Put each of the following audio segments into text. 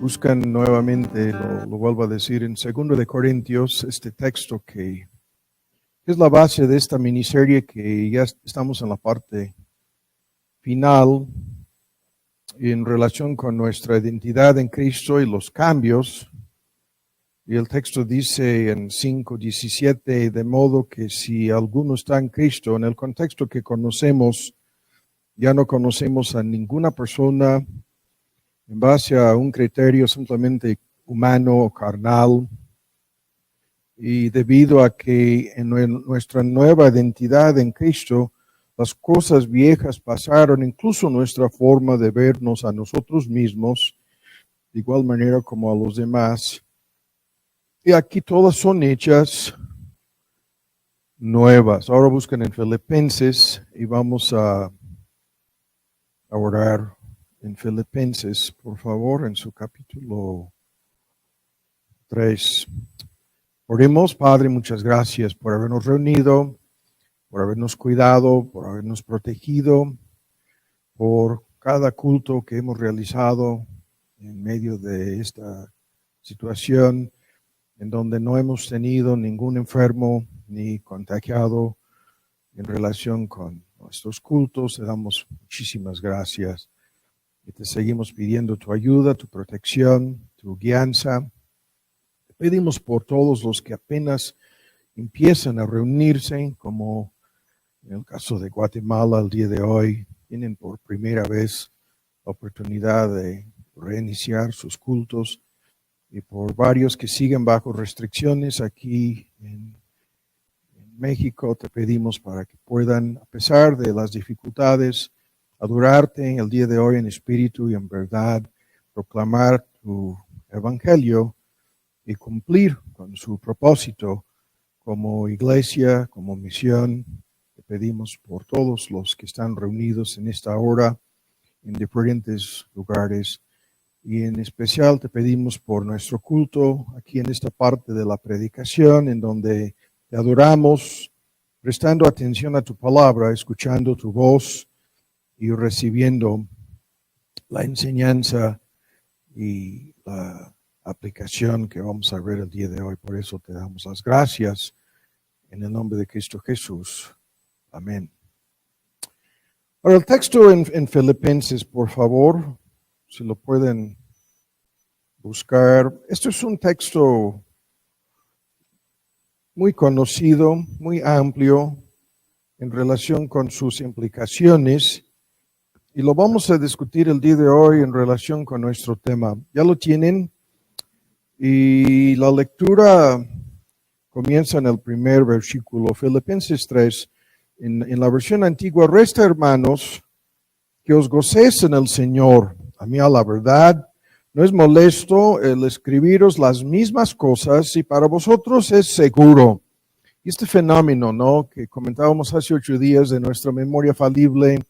buscan nuevamente, lo vuelvo a decir, en 2 de Corintios, este texto que es la base de esta miniserie que ya estamos en la parte final en relación con nuestra identidad en Cristo y los cambios. Y el texto dice en 5:17, de modo que si alguno está en Cristo, en el contexto que conocemos, ya no conocemos a ninguna persona en base a un criterio simplemente humano o carnal, y debido a que en nuestra nueva identidad en Cristo, las cosas viejas pasaron, incluso nuestra forma de vernos a nosotros mismos, de igual manera como a los demás. Y aquí todas son hechas nuevas. Ahora buscan en Filipenses y vamos a orar en Filipenses, por favor, en su capítulo 3. Oremos. Padre, muchas gracias por habernos reunido, por habernos cuidado, por habernos protegido, por cada culto que hemos realizado en medio de esta situación en donde no hemos tenido ningún enfermo ni contagiado en relación con nuestros cultos. Te damos muchísimas gracias y te seguimos pidiendo tu ayuda, tu protección, tu guianza. Te pedimos por todos los que apenas empiezan a reunirse, como en el caso de Guatemala el día de hoy, tienen por primera vez la oportunidad de reiniciar sus cultos, y por varios que siguen bajo restricciones aquí en México. Te pedimos para que puedan, a pesar de las dificultades, adorarte el día de hoy en espíritu y en verdad, proclamar tu evangelio y cumplir con su propósito como iglesia, como misión. Te pedimos por todos los que están reunidos en esta hora en diferentes lugares, y en especial te pedimos por nuestro culto aquí en esta parte de la predicación, en donde te adoramos, prestando atención a tu palabra, escuchando tu voz y recibiendo la enseñanza y la aplicación que vamos a ver el día de hoy. Por eso te damos las gracias en el nombre de Cristo Jesús. Amén. Ahora el texto en Filipenses, por favor, si lo pueden buscar. Esto es un texto muy conocido, muy amplio en relación con sus implicaciones, y lo vamos a discutir el día de hoy en relación con nuestro tema. Ya lo tienen, y la lectura comienza en el primer versículo, Filipenses 3, en la versión antigua. Resta, hermanos, que os gocéis en el Señor. A mí, a la verdad, no es molesto el escribiros las mismas cosas, y para vosotros es seguro. Y este fenómeno, ¿no?, que comentábamos hace 8 días de nuestra memoria falible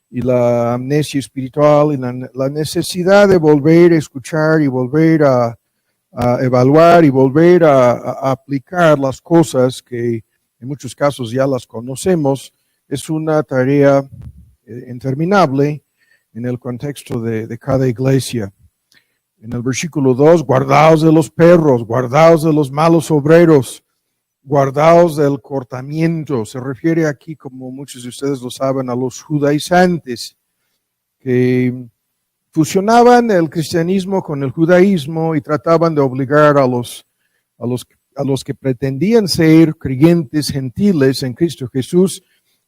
y la amnesia espiritual y la necesidad de volver a escuchar y volver a evaluar y volver a aplicar las cosas que en muchos casos ya las conocemos, es una tarea interminable en el contexto de cada iglesia. En el versículo 2, guardaos de los perros, guardaos de los malos obreros, guardaos del cortamiento. Se refiere aquí, como muchos de ustedes lo saben, a los judaizantes que fusionaban el cristianismo con el judaísmo y trataban de obligar a los que pretendían ser creyentes gentiles en Cristo Jesús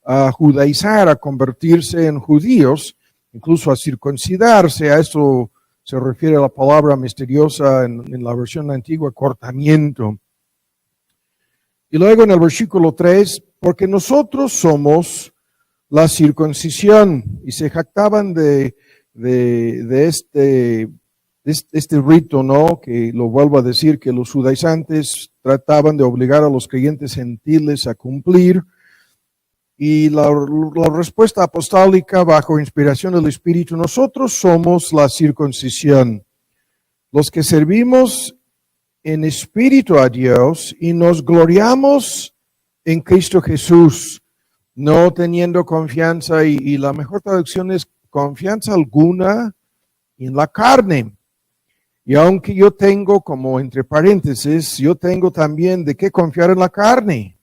a judaizar, a convertirse en judíos, incluso a circuncidarse. A eso se refiere a la palabra misteriosa en la versión antigua, cortamiento. Y luego en el versículo 3, porque nosotros somos la circuncisión, y se jactaban de este rito, ¿no?, que lo vuelvo a decir, que los judaizantes trataban de obligar a los creyentes gentiles a cumplir. Y la respuesta apostólica bajo inspiración del Espíritu: nosotros somos la circuncisión, los que servimos en espíritu a Dios y nos gloriamos en Cristo Jesús, no teniendo confianza, y la mejor traducción es confianza alguna en la carne, Y aunque yo tengo, como entre paréntesis, yo tengo también de qué confiar en la carne.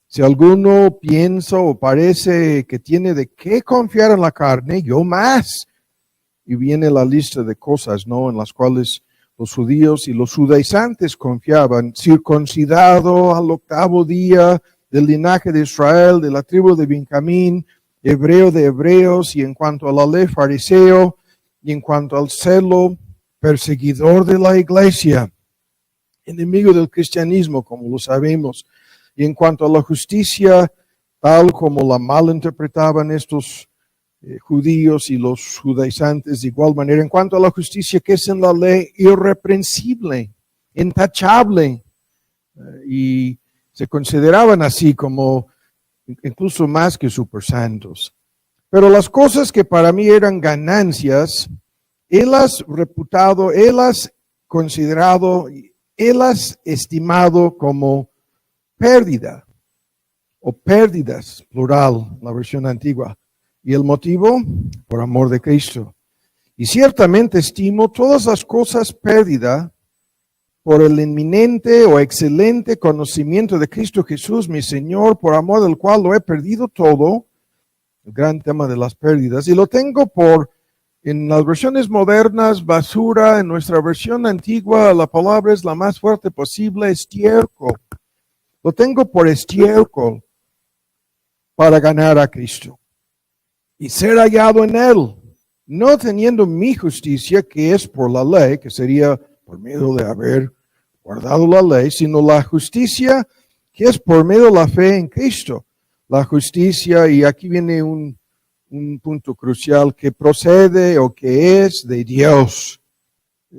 Si alguno piensa o parece que tiene de qué confiar en la carne, yo más. Y viene la lista de cosas, ¿no? En las cuales los judíos y los judaizantes confiaban: circuncidado al 8º día, del linaje de Israel, de la tribu de Benjamín, hebreo de hebreos, y en cuanto a la ley, fariseo, y en cuanto al celo, perseguidor de la iglesia, enemigo del cristianismo, como lo sabemos. Y en cuanto a la justicia, tal como la malinterpretaban estos judíos y los judaizantes, de igual manera, en cuanto a la justicia que es en la ley, irreprensible, intachable, y se consideraban así como incluso más que supersantos. Pero las cosas que para mí eran ganancias, él las reputado, él las considerado, él las estimado como pérdida o pérdidas, plural, la versión antigua. ¿Y el motivo? Por amor de Cristo. Y ciertamente estimo todas las cosas pérdida por el inminente o excelente conocimiento de Cristo Jesús, mi Señor, por amor del cual lo he perdido todo, el gran tema de las pérdidas, y lo tengo por, en las versiones modernas, basura. En nuestra versión antigua la palabra es la más fuerte posible, estiércol. Lo tengo por estiércol para ganar a Cristo y ser hallado en Él, no teniendo mi justicia, que es por la ley, que sería por medio de haber guardado la ley, sino la justicia que es por medio de la fe en Cristo. La justicia, y aquí viene un punto crucial, que procede o que es de Dios.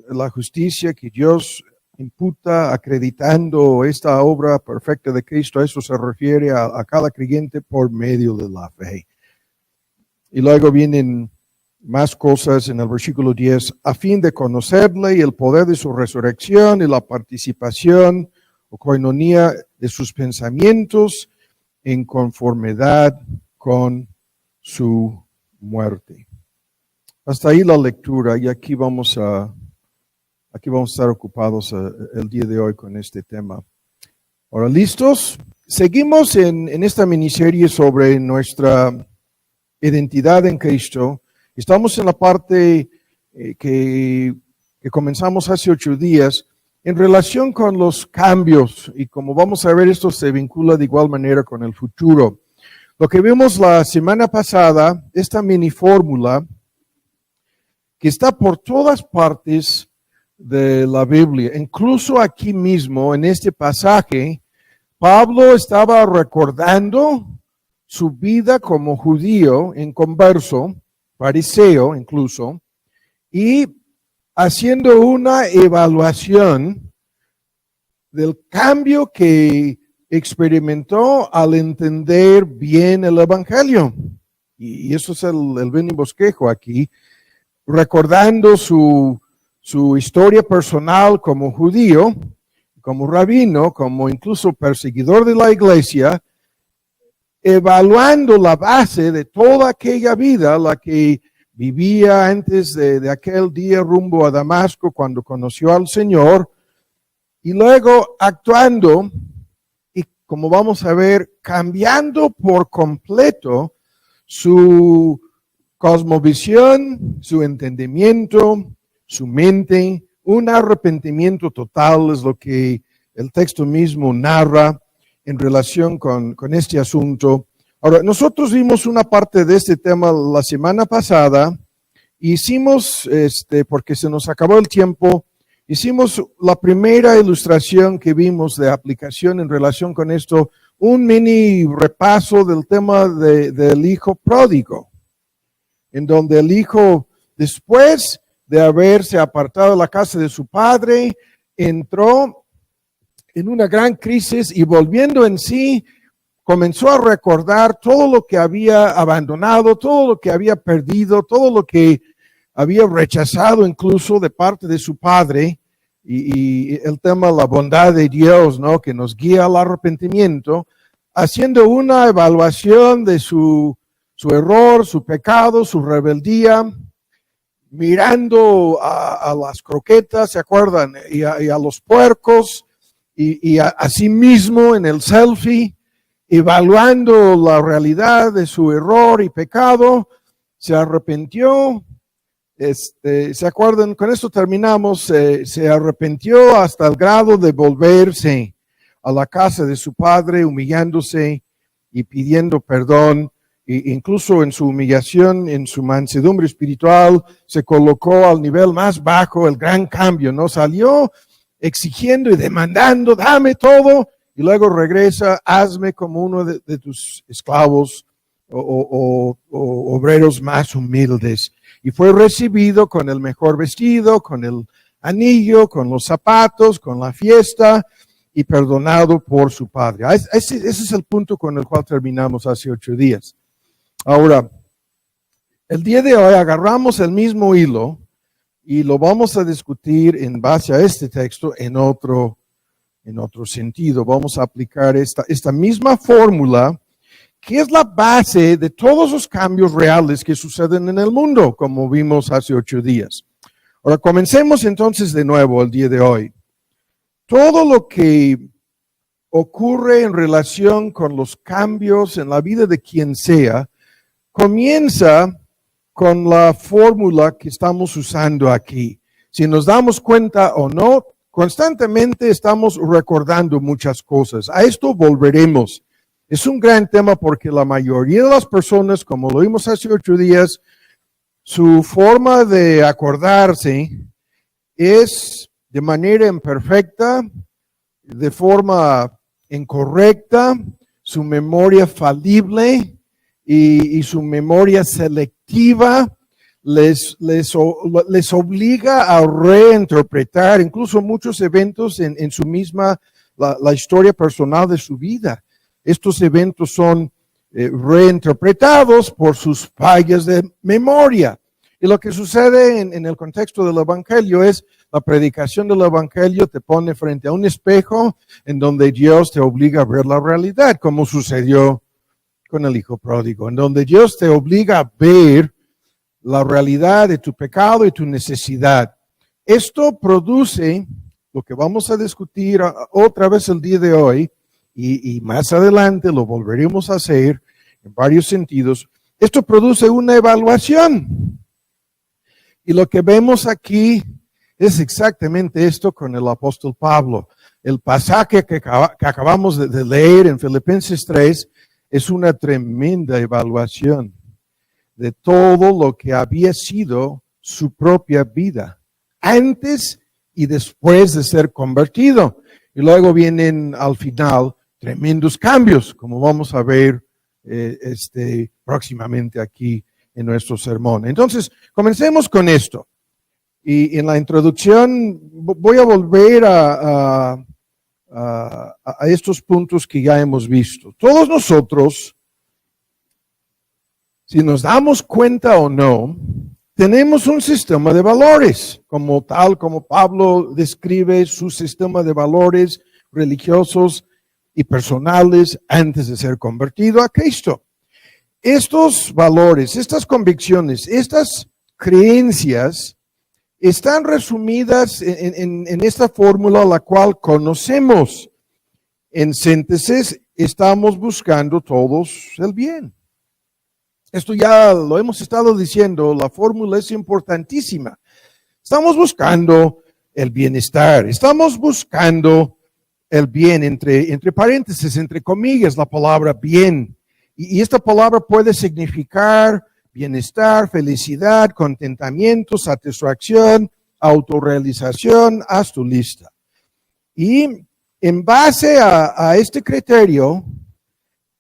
La justicia que Dios imputa acreditando esta obra perfecta de Cristo, a eso se refiere a cada creyente por medio de la fe. Y luego vienen más cosas en el versículo 10, a fin de conocerle y el poder de su resurrección y la participación o coinonía de sus pensamientos en conformidad con su muerte. Hasta ahí la lectura, y aquí vamos a estar ocupados el día de hoy con este tema. Ahora, ¿listos? Seguimos en esta miniserie sobre nuestra identidad en Cristo. Estamos en la parte que comenzamos hace 8 días en relación con los cambios, y como vamos a ver, esto se vincula de igual manera con el futuro. Lo que vimos la semana pasada, esta mini fórmula que está por todas partes de la Biblia, incluso aquí mismo en este pasaje, Pablo estaba recordando su vida como judío inconverso, fariseo incluso, y haciendo una evaluación del cambio que experimentó al entender bien el Evangelio. Y eso es el bien bosquejo aquí, recordando su historia personal como judío, como rabino, como incluso perseguidor de la iglesia, evaluando la base de toda aquella vida, la que vivía antes de aquel día rumbo a Damasco cuando conoció al Señor, y luego actuando y, como vamos a ver, cambiando por completo su cosmovisión, su entendimiento, su mente. Un arrepentimiento total es lo que el texto mismo narra en relación con este asunto. Ahora, nosotros vimos una parte de este tema la semana pasada. Hicimos, porque se nos acabó el tiempo, hicimos la primera ilustración que vimos de aplicación en relación con esto, un mini repaso del tema del hijo pródigo, en donde el hijo, después de haberse apartado de la casa de su padre, entró en una gran crisis y, volviendo en sí, comenzó a recordar todo lo que había abandonado, todo lo que había perdido, todo lo que había rechazado incluso de parte de su padre, y el tema de la bondad de Dios, ¿no?, que nos guía al arrepentimiento, haciendo una evaluación de su error, su pecado, su rebeldía, mirando a las croquetas, ¿se acuerdan? Y a los puercos, y a sí mismo en el selfie, evaluando la realidad de su error y pecado, se arrepintió. ¿Se acuerdan? Con esto terminamos. Se arrepintió hasta el grado de volverse a la casa de su padre, humillándose y pidiendo perdón. E incluso en su humillación, en su mansedumbre espiritual, se colocó al nivel más bajo, el gran cambio, ¿no? Salió exigiendo y demandando, dame todo, y luego regresa, hazme como uno de tus esclavos o obreros más humildes. Y fue recibido con el mejor vestido, con el anillo, con los zapatos, con la fiesta, y perdonado por su padre. Ese es el punto con el cual terminamos hace 8 días. Ahora, el día de hoy agarramos el mismo hilo y lo vamos a discutir en base a este texto en otro sentido. Vamos a aplicar esta misma fórmula, que es la base de todos los cambios reales que suceden en el mundo, como vimos hace 8 días. Ahora, comencemos entonces de nuevo el día de hoy. Todo lo que ocurre en relación con los cambios en la vida de quien sea, comienza con la fórmula que estamos usando aquí. Si nos damos cuenta o no, constantemente estamos recordando muchas cosas. A esto volveremos. Es un gran tema porque la mayoría de las personas, como lo vimos hace 8 días, su forma de acordarse es de manera imperfecta, de forma incorrecta, su memoria falible y su memoria selectiva les obliga a reinterpretar incluso muchos eventos en su misma, la historia personal de su vida. Estos eventos son reinterpretados por sus fallas de memoria. Y lo que sucede en el contexto del Evangelio es la predicación del Evangelio te pone frente a un espejo en donde Dios te obliga a ver la realidad, como sucedió con el hijo pródigo, en donde Dios te obliga a ver la realidad de tu pecado y tu necesidad. Esto produce lo que vamos a discutir otra vez el día de hoy, y más adelante lo volveremos a hacer en varios sentidos. Esto produce una evaluación. Y lo que vemos aquí es exactamente esto con el apóstol Pablo. El pasaje que acabamos de leer en Filipenses 3 es una tremenda evaluación de todo lo que había sido su propia vida, antes y después de ser convertido. Y luego vienen al final tremendos cambios, como vamos a ver próximamente aquí en nuestro sermón. Entonces, comencemos con esto. Y en la introducción voy a volver a estos puntos que ya hemos visto. Todos nosotros, si nos damos cuenta o no, tenemos un sistema de valores, como Pablo describe su sistema de valores religiosos y personales antes de ser convertido a Cristo. Estos valores, estas convicciones, estas creencias están resumidas en esta fórmula la cual conocemos. En síntesis, estamos buscando todos el bien. Esto ya lo hemos estado diciendo, la fórmula es importantísima. Estamos buscando el bienestar, estamos buscando el bien, entre paréntesis, entre comillas, la palabra bien. Y esta palabra puede significar bienestar, felicidad, contentamiento, satisfacción, autorrealización, haz tu lista. Y en base a este criterio,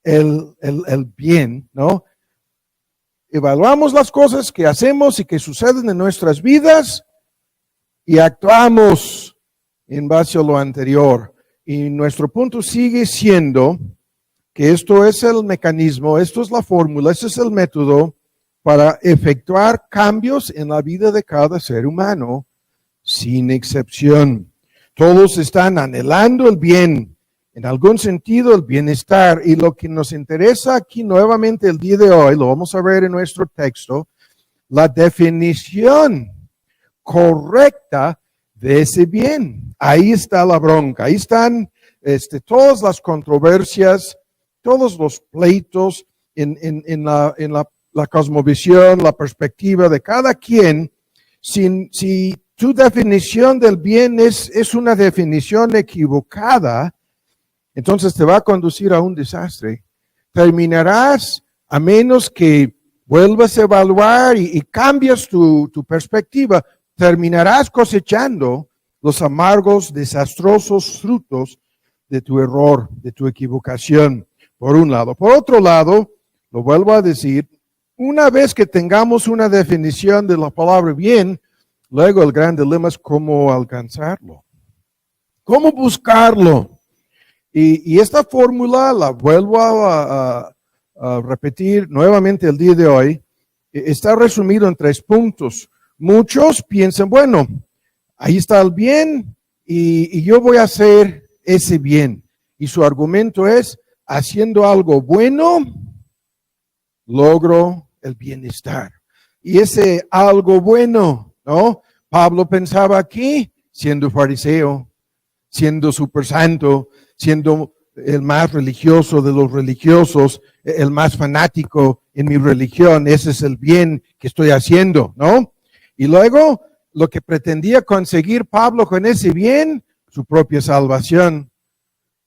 el bien, ¿no? Evaluamos las cosas que hacemos y que suceden en nuestras vidas y actuamos en base a lo anterior. Y nuestro punto sigue siendo que esto es el mecanismo, esto es la fórmula, este es el método para efectuar cambios en la vida de cada ser humano, sin excepción. Todos están anhelando el bien, en algún sentido el bienestar, y lo que nos interesa aquí nuevamente el día de hoy, lo vamos a ver en nuestro texto, la definición correcta de ese bien. Ahí está la bronca, ahí están todas las controversias, todos los pleitos en la cosmovisión, la perspectiva de cada quien. Si tu definición del bien es una definición equivocada, entonces te va a conducir a un desastre. Terminarás, a menos que vuelvas a evaluar y cambias tu perspectiva, terminarás cosechando los amargos, desastrosos frutos de tu error, de tu equivocación, por un lado. Por otro lado, lo vuelvo a decir, una vez que tengamos una definición de la palabra bien, luego el gran dilema es cómo alcanzarlo, cómo buscarlo. Y esta fórmula la vuelvo a repetir nuevamente el día de hoy. Está resumido en 3 puntos. Muchos piensan, bueno, ahí está el bien y yo voy a hacer ese bien. Y su argumento es, haciendo algo bueno, logro el bienestar. Y ese algo bueno, ¿no? Pablo pensaba aquí, siendo fariseo, siendo super santo, siendo el más religioso de los religiosos, el más fanático en mi religión, ese es el bien que estoy haciendo, ¿no? Y luego, lo que pretendía conseguir Pablo con ese bien, su propia salvación,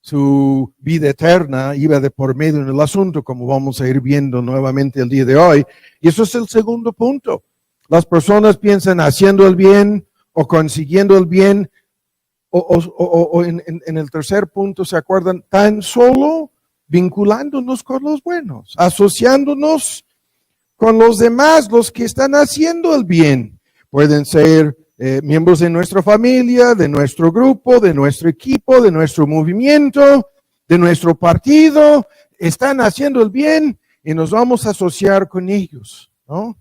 su vida eterna, iba de por medio en el asunto, como vamos a ir viendo nuevamente el día de hoy. Y eso es el segundo punto. Las personas piensan haciendo el bien o consiguiendo el bien, o en el tercer punto, ¿se acuerdan? Tan solo vinculándonos con los buenos, asociándonos con los demás, los que están haciendo el bien. Pueden ser miembros de nuestra familia, de nuestro grupo, de nuestro equipo, de nuestro movimiento, de nuestro partido. Están haciendo el bien y nos vamos a asociar con ellos, ¿no?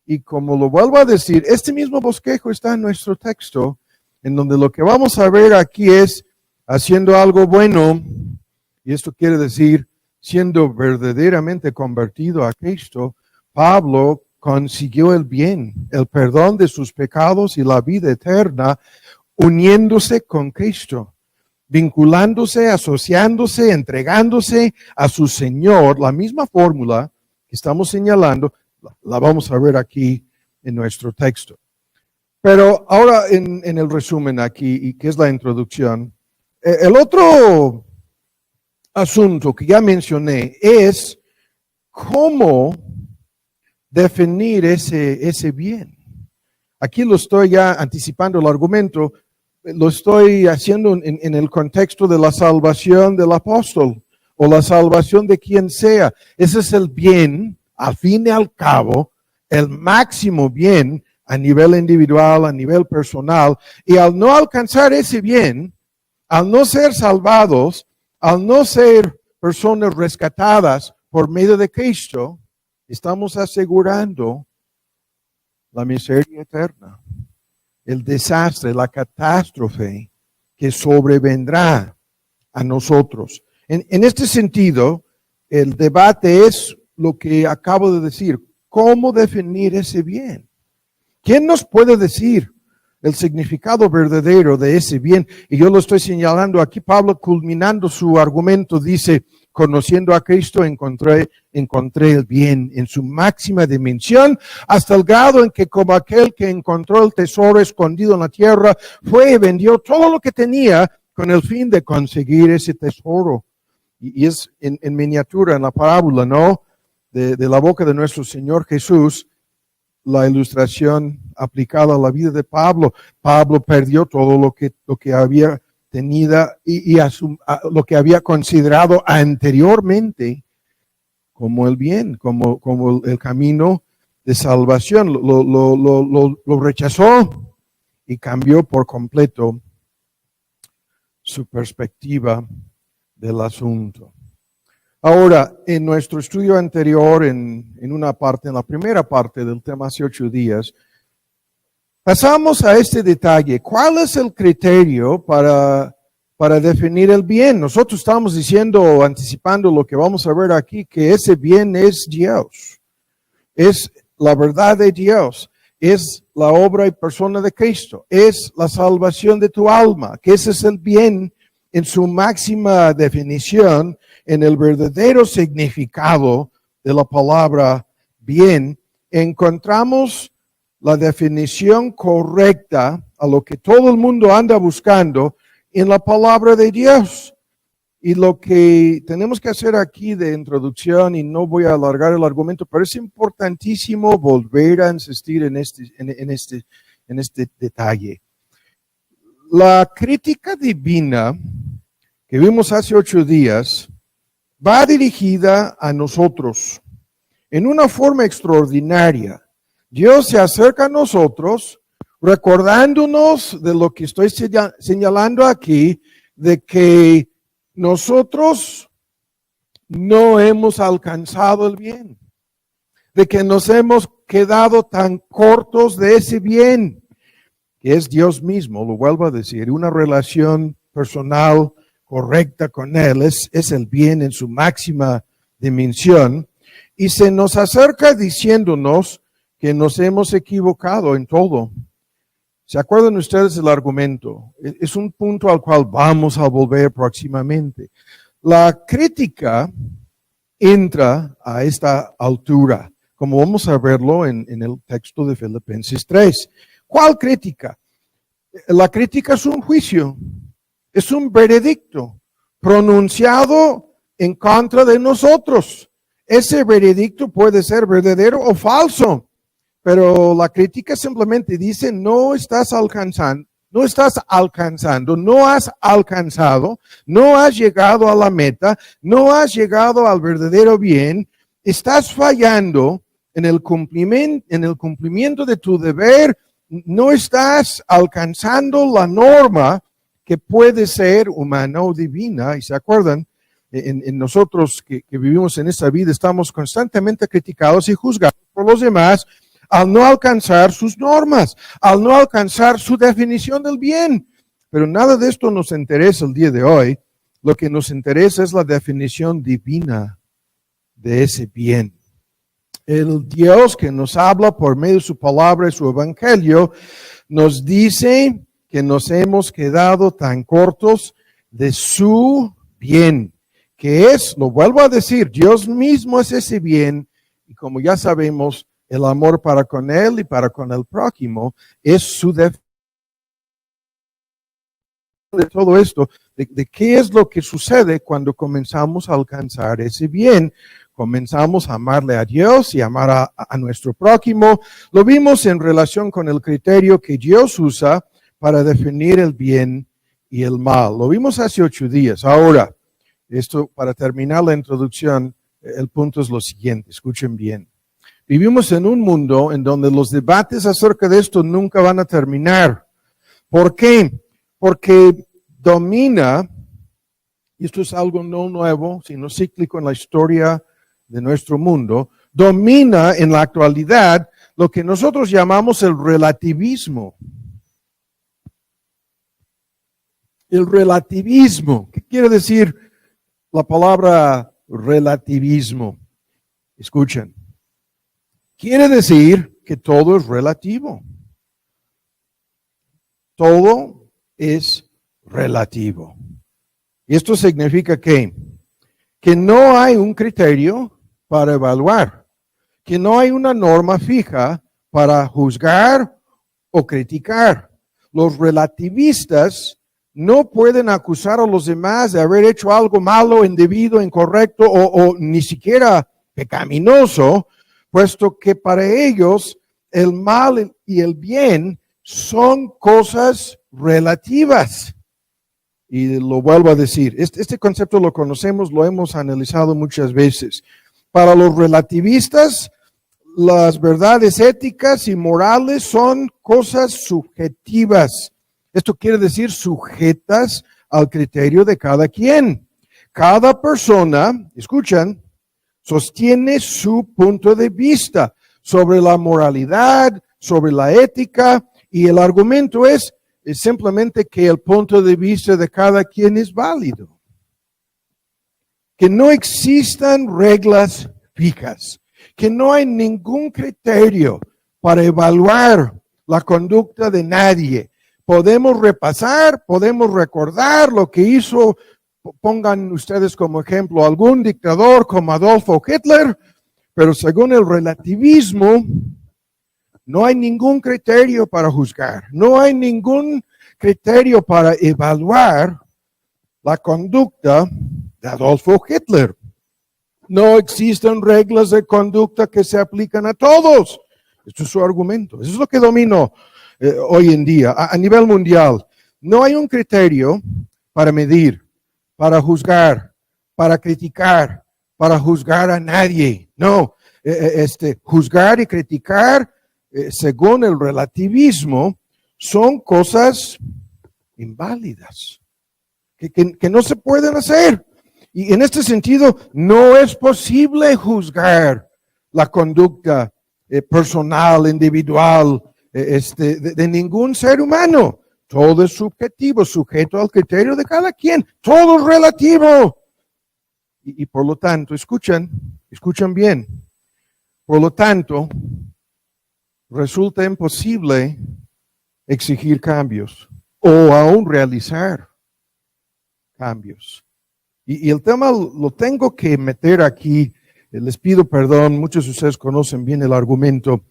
Y como lo vuelvo a decir, este mismo bosquejo está en nuestro texto, en donde lo que vamos a ver aquí es haciendo algo bueno, y esto quiere decir siendo verdaderamente convertido a Cristo. Pablo consiguió el bien, el perdón de sus pecados y la vida eterna, uniéndose con Cristo, vinculándose, asociándose, entregándose a su Señor. La misma fórmula que estamos señalando, la vamos a ver aquí en nuestro texto. Pero ahora en el resumen aquí, y que es la introducción, el otro asunto que ya mencioné es cómo definir ese bien. Aquí lo estoy ya anticipando el argumento, lo estoy haciendo en el contexto de la salvación del apóstol o la salvación de quien sea. Ese es el bien, al fin y al cabo, el máximo bien a nivel individual, a nivel personal, y al no alcanzar ese bien, al no ser salvados, al no ser personas rescatadas por medio de Cristo, estamos asegurando la miseria eterna, el desastre, la catástrofe que sobrevendrá a nosotros. En este sentido, el debate es lo que acabo de decir, ¿cómo definir ese bien? ¿Quién nos puede decir el significado verdadero de ese bien? Y yo lo estoy señalando aquí. Pablo, culminando su argumento, dice, conociendo a Cristo encontré el bien en su máxima dimensión, hasta el grado en que como aquel que encontró el tesoro escondido en la tierra, fue y vendió todo lo que tenía con el fin de conseguir ese tesoro. Y es en miniatura, en la parábola, ¿no? De la boca de nuestro Señor Jesús, la ilustración aplicada a la vida de Pablo. Pablo perdió todo lo que había tenido y lo que había considerado anteriormente como el bien, como el camino de salvación. Lo rechazó y cambió por completo su perspectiva del asunto. Ahora, en nuestro estudio anterior, en la primera parte del tema hace 8 días, pasamos a este detalle. ¿Cuál es el criterio para definir el bien? Nosotros estamos diciendo, anticipando lo que vamos a ver aquí, que ese bien es Dios. Es la verdad de Dios, es la obra y persona de Cristo, es la salvación de tu alma, que ese es el bien en su máxima definición, en el verdadero significado de la palabra bien. Encontramos la definición correcta a lo que todo el mundo anda buscando en la palabra de Dios. Y lo que tenemos que hacer aquí de introducción, y no voy a alargar el argumento, pero es importantísimo volver a insistir en este detalle. La crítica divina que vimos hace 8 días va dirigida a nosotros en una forma extraordinaria. Dios se acerca a nosotros recordándonos de lo que estoy señalando aquí, de que nosotros no hemos alcanzado el bien, de que nos hemos quedado tan cortos de ese bien, que es Dios mismo, lo vuelvo a decir, una relación personal correcta con Él, es el bien en su máxima dimensión, y se nos acerca diciéndonos que nos hemos equivocado en todo. ¿Se acuerdan ustedes del argumento? Es un punto al cual vamos a volver próximamente. La crítica entra a esta altura, como vamos a verlo en el texto de Filipenses 3. ¿Cuál crítica? La crítica es un juicio, es un veredicto pronunciado en contra de nosotros. Ese veredicto puede ser verdadero o falso. Pero la crítica simplemente dice, no has alcanzado, no has alcanzado, no has llegado a la meta, no has llegado al verdadero bien, estás fallando en el cumplimiento de tu deber, no estás alcanzando la norma que puede ser humana o divina. Y se acuerdan, en nosotros que vivimos en esta vida, estamos constantemente criticados y juzgados por los demás, al no alcanzar sus normas, al no alcanzar su definición del bien. Pero nada de esto nos interesa el día de hoy. Lo que nos interesa es la definición divina de ese bien. El Dios que nos habla por medio de su palabra y su evangelio nos dice que nos hemos quedado tan cortos de su bien, que es, lo vuelvo a decir, Dios mismo es ese bien, y como ya sabemos, el amor para con Él y para con el prójimo es su definición de todo esto, de qué es lo que sucede cuando comenzamos a alcanzar ese bien. Comenzamos a amarle a Dios y amar a nuestro prójimo. Lo vimos en relación con el criterio que Dios usa para definir el bien y el mal. Lo vimos hace 8 días. Ahora, esto para terminar la introducción, el punto es lo siguiente, escuchen bien. Vivimos en un mundo en donde los debates acerca de esto nunca van a terminar. ¿Por qué? Porque domina, y esto es algo no nuevo, sino cíclico en la historia de nuestro mundo, domina en la actualidad lo que nosotros llamamos el relativismo. El relativismo. ¿Qué quiere decir la palabra relativismo? Escuchen. Quiere decir que todo es relativo. Todo es relativo. Y esto significa que no hay un criterio para evaluar, que no hay una norma fija para juzgar o criticar. Los relativistas no pueden acusar a los demás de haber hecho algo malo, indebido, incorrecto o ni siquiera pecaminoso, puesto que para ellos el mal y el bien son cosas relativas. Y lo vuelvo a decir, este concepto lo conocemos, lo hemos analizado muchas veces. Para los relativistas, las verdades éticas y morales son cosas subjetivas. Esto quiere decir sujetas al criterio de cada quien. Cada persona, escuchan, sostiene su punto de vista sobre la moralidad, sobre la ética, y el argumento es simplemente que el punto de vista de cada quien es válido. Que no existan reglas fijas. que no hay ningún criterio para evaluar la conducta de nadie. Podemos repasar, podemos recordar lo que hizo, pongan ustedes como ejemplo, algún dictador como Adolfo Hitler, pero según el relativismo, no hay ningún criterio para juzgar, no hay ningún criterio para evaluar la conducta de Adolfo Hitler. No existen reglas de conducta que se aplican a todos. Esto es su argumento. Eso es lo que domino hoy en día a nivel mundial. No hay un criterio para medir, para juzgar, para criticar, para juzgar a nadie. No, juzgar y criticar, según el relativismo, son cosas inválidas, que no se pueden hacer. Y en este sentido, no es posible juzgar la conducta personal, individual, de ningún ser humano. Todo es subjetivo, sujeto al criterio de cada quien. Todo es relativo. Y por lo tanto, escuchan bien. Por lo tanto, resulta imposible exigir cambios o aún realizar cambios. Y el tema lo tengo que meter aquí. Les pido perdón, muchos de ustedes conocen bien el argumento.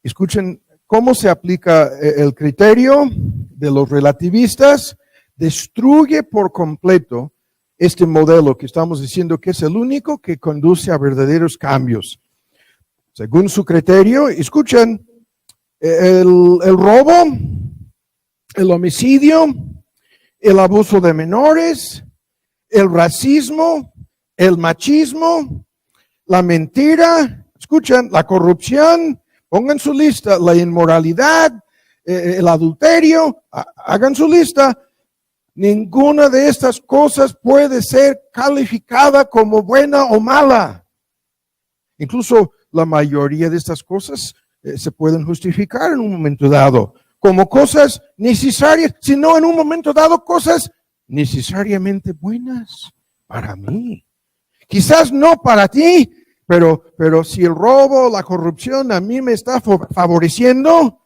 Escuchen cómo se aplica el criterio de los relativistas. Destruye por completo este modelo que estamos diciendo que es el único que conduce a verdaderos cambios. Según su criterio, escuchen, el robo, el homicidio, el abuso de menores, el racismo, el machismo, la mentira, escuchen, la corrupción, pongan su lista, la inmoralidad, el adulterio, hagan su lista. Ninguna de estas cosas puede ser calificada como buena o mala. Incluso la mayoría de estas cosas se pueden justificar en un momento dado como cosas necesarias, sino en un momento dado cosas necesariamente buenas para mí. Quizás no para ti, pero si el robo, la corrupción a mí me está favoreciendo,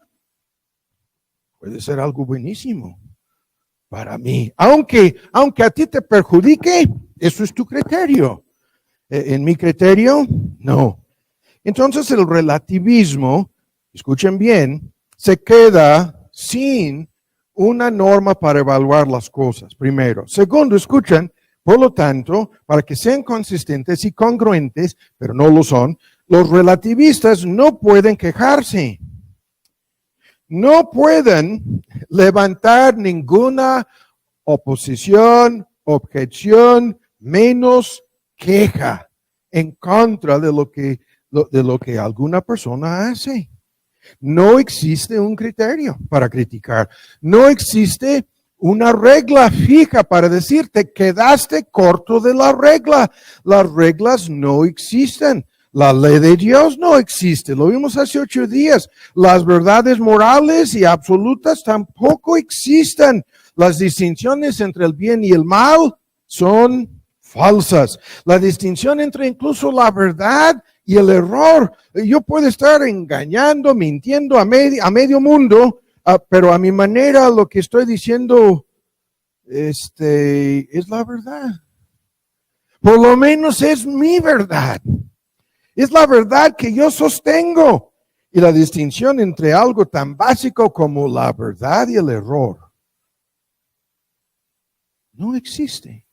puede ser algo buenísimo para mí. Aunque a ti te perjudique, eso es tu criterio. En mi criterio, no. Entonces el relativismo, escuchen bien, se queda sin una norma para evaluar las cosas, primero. Segundo, escuchen, por lo tanto, para que sean consistentes y congruentes, pero no lo son, los relativistas no pueden quejarse. No pueden levantar ninguna oposición, objeción, menos queja en contra de lo que alguna persona hace. No existe un criterio para criticar. No existe una regla fija para decir, te quedaste corto de la regla. Las reglas no existen. La ley de Dios no existe. Lo vimos hace 8 días. Las verdades morales y absolutas tampoco existen. Las distinciones entre el bien y el mal son falsas. La distinción entre incluso la verdad y el error. Yo puedo estar engañando, mintiendo a medio mundo, pero a mi manera lo que estoy diciendo es la verdad. Por lo menos es mi verdad. Es la verdad que yo sostengo. Y la distinción entre algo tan básico como la verdad y el error no existe.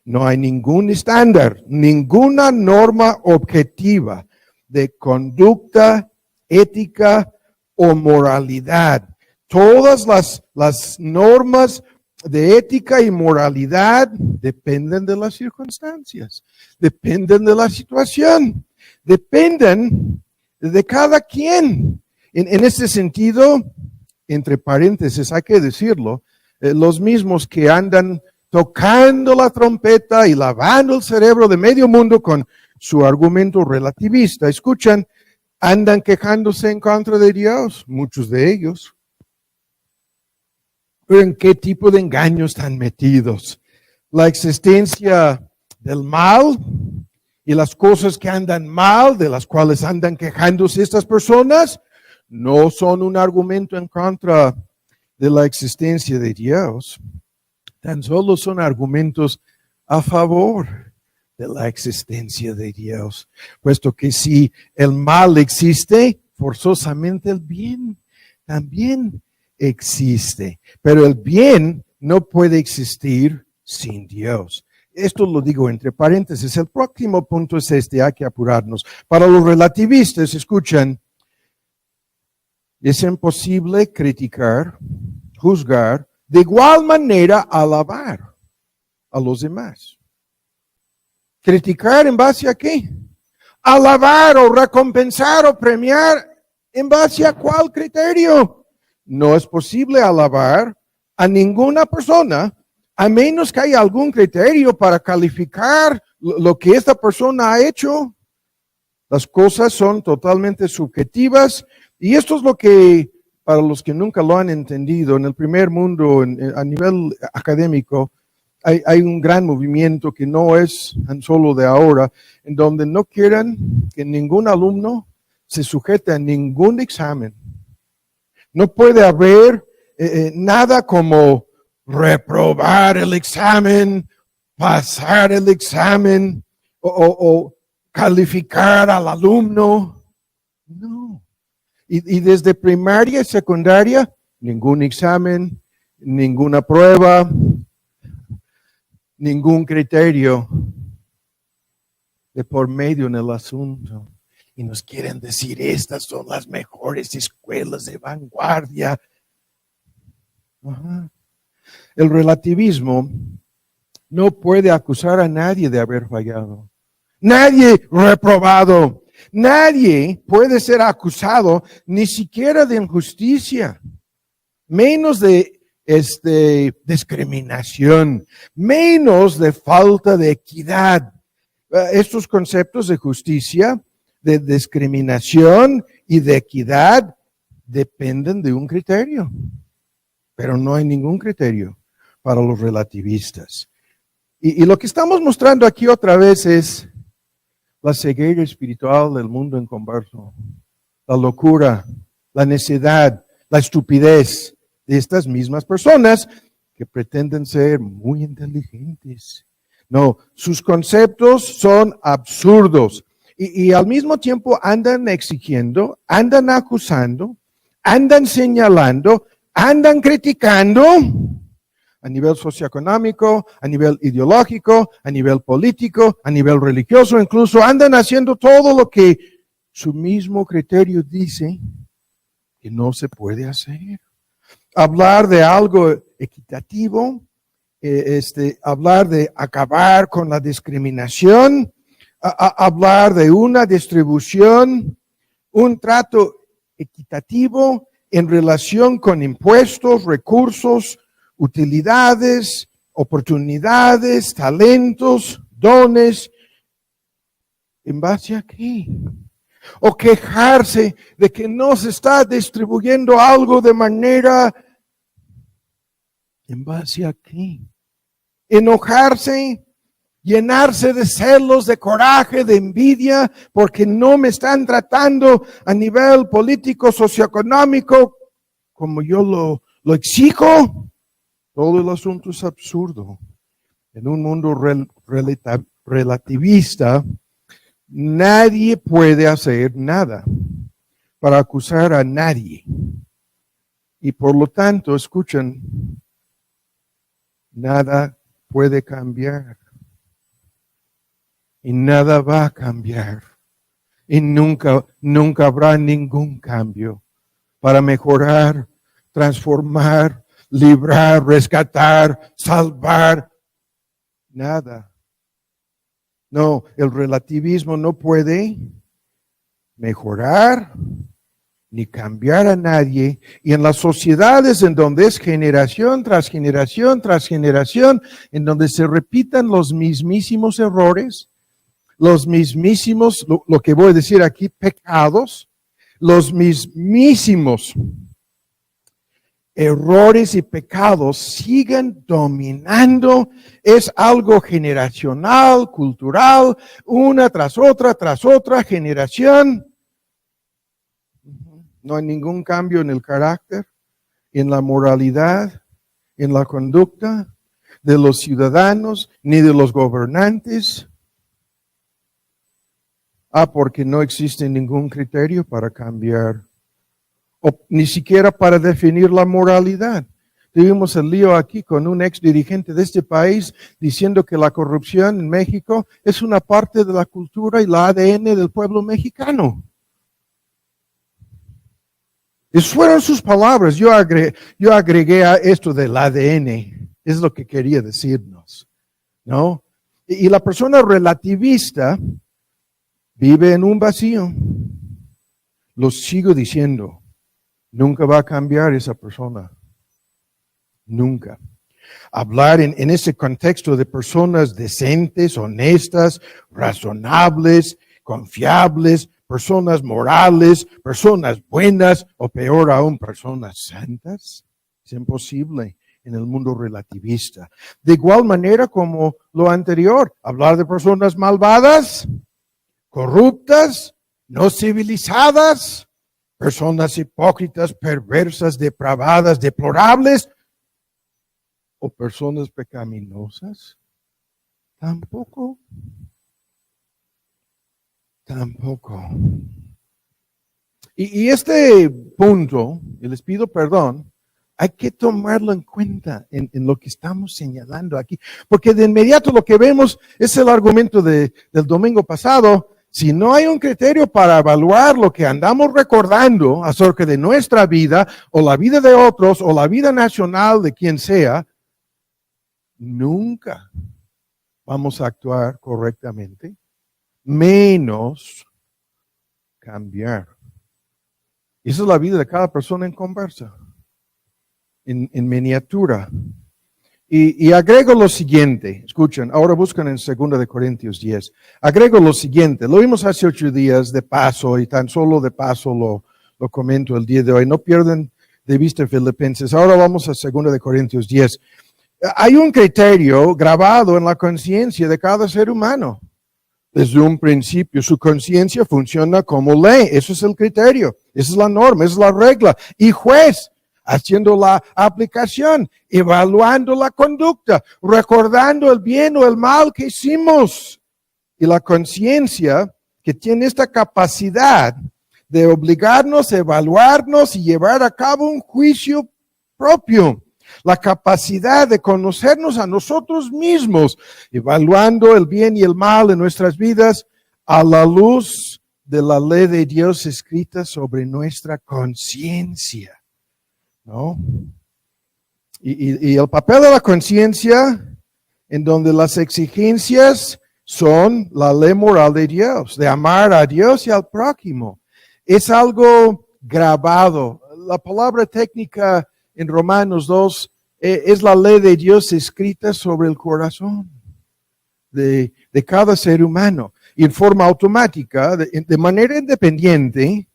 No hay ningún estándar, ninguna norma objetiva de conducta, ética o moralidad. Todas las normas de ética y moralidad dependen de las circunstancias, dependen de la situación, dependen de cada quien. En ese sentido, entre paréntesis, hay que decirlo, los mismos que andan tocando la trompeta y lavando el cerebro de medio mundo con su argumento relativista, escuchan, andan quejándose en contra de Dios, muchos de ellos. Pero ¿en qué tipo de engaños están metidos? La existencia del mal Y las cosas que andan mal, de las cuales andan quejándose estas personas, no son un argumento en contra de la existencia de Dios. Tan solo son argumentos a favor de la existencia de Dios. Puesto que si el mal existe, forzosamente el bien también existe. Pero el bien no puede existir sin Dios. Esto lo digo entre paréntesis. El próximo punto es este, hay que apurarnos. Para los relativistas, escuchen, es imposible criticar, juzgar, de igual manera alabar a los demás. ¿Criticar en base a qué? Alabar o recompensar o premiar en base a cuál criterio. No es posible alabar a ninguna persona a menos que haya algún criterio para calificar lo que esta persona ha hecho. Las cosas son totalmente subjetivas y esto es lo que, para los que nunca lo han entendido, en el primer mundo, a nivel académico, hay un gran movimiento que no es tan solo de ahora, en donde no quieren que ningún alumno se sujete a ningún examen. No puede haber nada como reprobar el examen, pasar el examen o calificar al alumno. No. Y desde primaria y secundaria, ningún examen, ninguna prueba, ningún criterio de por medio en el asunto. Y nos quieren decir, estas son las mejores escuelas de vanguardia. Ajá. El relativismo no puede acusar a nadie de haber fallado. Nadie reprobado. Nadie puede ser acusado ni siquiera de injusticia, menos de discriminación, menos de falta de equidad. Estos conceptos de justicia, de discriminación y de equidad dependen de un criterio, pero no hay ningún criterio para los relativistas. Y lo que estamos mostrando aquí otra vez es la ceguera espiritual del mundo en converso, la locura, la necedad, la estupidez de estas mismas personas que pretenden ser muy inteligentes. No, sus conceptos son absurdos y al mismo tiempo andan exigiendo, andan acusando, andan señalando, andan criticando a nivel socioeconómico, a nivel ideológico, a nivel político, a nivel religioso, incluso andan haciendo todo lo que su mismo criterio dice que no se puede hacer. Hablar de algo equitativo, hablar de acabar con la discriminación, hablar de una distribución, un trato equitativo en relación con impuestos, recursos, utilidades, oportunidades, talentos, dones. ¿En base a qué? O quejarse de que no se está distribuyendo algo de manera. ¿En base a qué? Enojarse, llenarse de celos, de coraje, de envidia, porque no me están tratando a nivel político, socioeconómico, como yo lo exijo. Todo el asunto es absurdo. En un mundo relativista, nadie puede hacer nada para acusar a nadie. Y por lo tanto, escuchen, nada puede cambiar. Y nada va a cambiar. Y nunca habrá ningún cambio para mejorar, transformar, librar, rescatar, salvar. Nada. No, el relativismo no puede mejorar ni cambiar a nadie. Y en las sociedades en donde es generación tras generación tras generación, en donde se repitan los mismísimos errores, los mismísimos, lo que voy a decir aquí, pecados, los mismísimos errores y pecados siguen dominando. Es algo generacional, cultural, una tras otra generación. No hay ningún cambio en el carácter, en la moralidad, en la conducta de los ciudadanos ni de los gobernantes. Porque no existe ningún criterio para cambiar, o ni siquiera para definir la moralidad. Tuvimos el lío aquí con un ex dirigente de este país diciendo que la corrupción en México es una parte de la cultura y la ADN del pueblo mexicano. Esas fueron sus palabras. Yo agregué a esto del ADN. Es lo que quería decirnos, ¿no? Y la persona relativista vive en un vacío. Lo sigo diciendo. Nunca va a cambiar esa persona. Nunca. Hablar en ese contexto de personas decentes, honestas, razonables, confiables, personas morales, personas buenas, o peor aún, personas santas, es imposible en el mundo relativista. De igual manera como lo anterior, hablar de personas malvadas, corruptas, no civilizadas, personas hipócritas, perversas, depravadas, deplorables, o personas pecaminosas, tampoco. Y este punto, y les pido perdón, hay que tomarlo en cuenta en lo que estamos señalando aquí, porque de inmediato lo que vemos es el argumento del domingo pasado. Si no hay un criterio para evaluar lo que andamos recordando acerca de nuestra vida, o la vida de otros, o la vida nacional de quien sea, nunca vamos a actuar correctamente, menos cambiar. Esa es la vida de cada persona en conversa, en miniatura. Y agrego lo siguiente, escuchen, ahora buscan en 2 Corintios 10. Agrego lo siguiente, lo vimos hace 8 días de paso, y tan solo de paso lo comento el día de hoy. No pierdan de vista Filipenses. Ahora vamos a 2 Corintios 10. Hay un criterio grabado en la conciencia de cada ser humano. Desde un principio, su conciencia funciona como ley. Eso es el criterio. Esa es la norma, esa es la regla. Y juez, haciendo la aplicación, evaluando la conducta, recordando el bien o el mal que hicimos. Y la conciencia que tiene esta capacidad de obligarnos a evaluarnos y llevar a cabo un juicio propio. La capacidad de conocernos a nosotros mismos, evaluando el bien y el mal en nuestras vidas a la luz de la ley de Dios escrita sobre nuestra conciencia, ¿no? Y el papel de la conciencia, en donde las exigencias son la ley moral de Dios, de amar a Dios y al prójimo. Es algo grabado. La palabra técnica en Romanos 2, es la ley de Dios escrita sobre el corazón de cada ser humano. Y en forma automática, de manera independiente,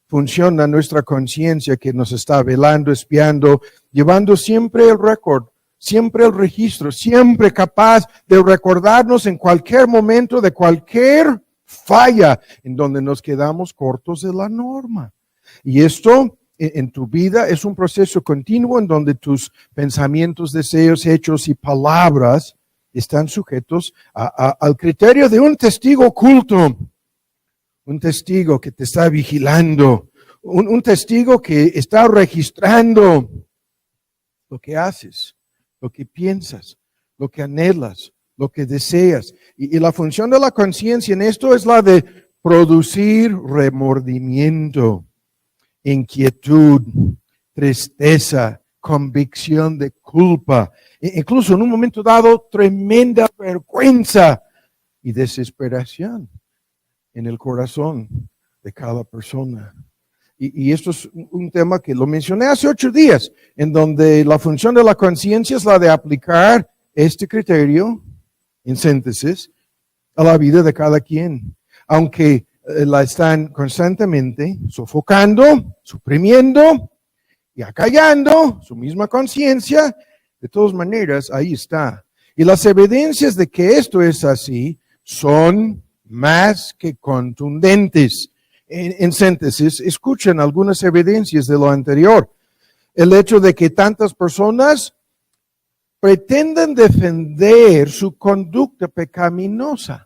funciona nuestra conciencia que nos está velando, espiando, llevando siempre el récord, siempre el registro, siempre capaz de recordarnos en cualquier momento de cualquier falla en donde nos quedamos cortos de la norma. Y esto en tu vida es un proceso continuo en donde tus pensamientos, deseos, hechos y palabras están sujetos al criterio de un testigo oculto, un testigo que te está vigilando, un testigo que está registrando lo que haces, lo que piensas, lo que anhelas, lo que deseas. Y la función de la conciencia en esto es la de producir remordimiento, inquietud, tristeza, convicción de culpa, incluso en un momento dado tremenda vergüenza y desesperación en el corazón de cada persona. Y esto es un tema que lo mencioné hace 8 días, en donde la función de la conciencia es la de aplicar este criterio, en síntesis, a la vida de cada quien, aunque la están constantemente sofocando, suprimiendo y acallando su misma conciencia, de todas maneras, ahí está. Y las evidencias de que esto es así son más que contundentes. En síntesis, escuchen algunas evidencias de lo anterior. El hecho de que tantas personas pretenden defender su conducta pecaminosa,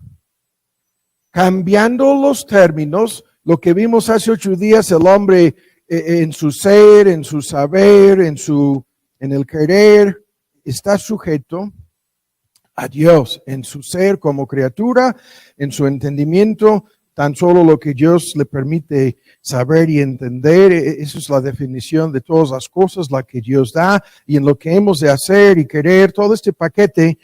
cambiando los términos. Lo que vimos hace 8 días, el hombre en su ser, en su saber, en el querer, está sujeto a Dios, en su ser como criatura, en su entendimiento, tan solo lo que Dios le permite saber y entender. Esa es la definición de todas las cosas, la que Dios da, y en lo que hemos de hacer y querer, todo este paquete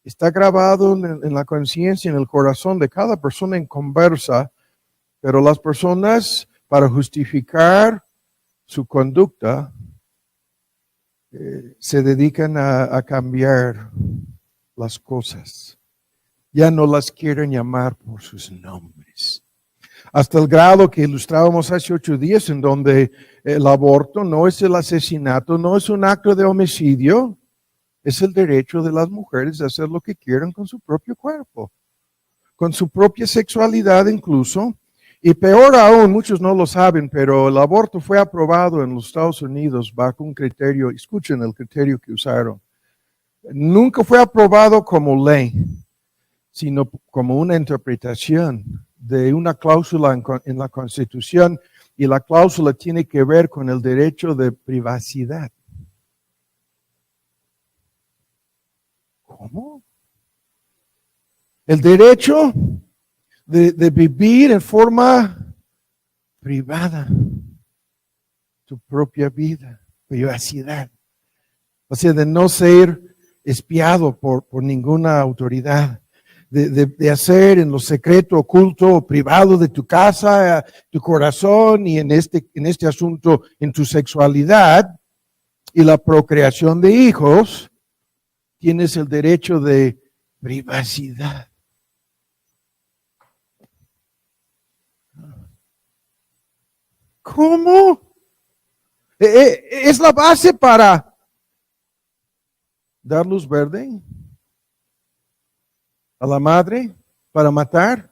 está grabado en la conciencia, en el corazón de cada persona en conversa, pero las personas, para justificar su conducta, se dedican a cambiar las cosas. Ya no las quieren llamar por sus nombres. Hasta el grado que ilustrábamos hace 8 días, en donde el aborto no es el asesinato, no es un acto de homicidio, es el derecho de las mujeres de hacer lo que quieran con su propio cuerpo, con su propia sexualidad incluso. Y peor aún, muchos no lo saben, pero el aborto fue aprobado en los Estados Unidos bajo un criterio, escuchen el criterio que usaron. Nunca fue aprobado como ley, sino como una interpretación de una cláusula en la Constitución, y la cláusula tiene que ver con el derecho de privacidad. ¿Cómo? El derecho de vivir en forma privada tu propia vida, privacidad. O sea, de no ser espiado por ninguna autoridad, de hacer en lo secreto, oculto o privado de tu casa, tu corazón, y en este asunto, en tu sexualidad y la procreación de hijos, tienes el derecho de privacidad. ¿Cómo? Es la base para dar luz verde a la madre para matar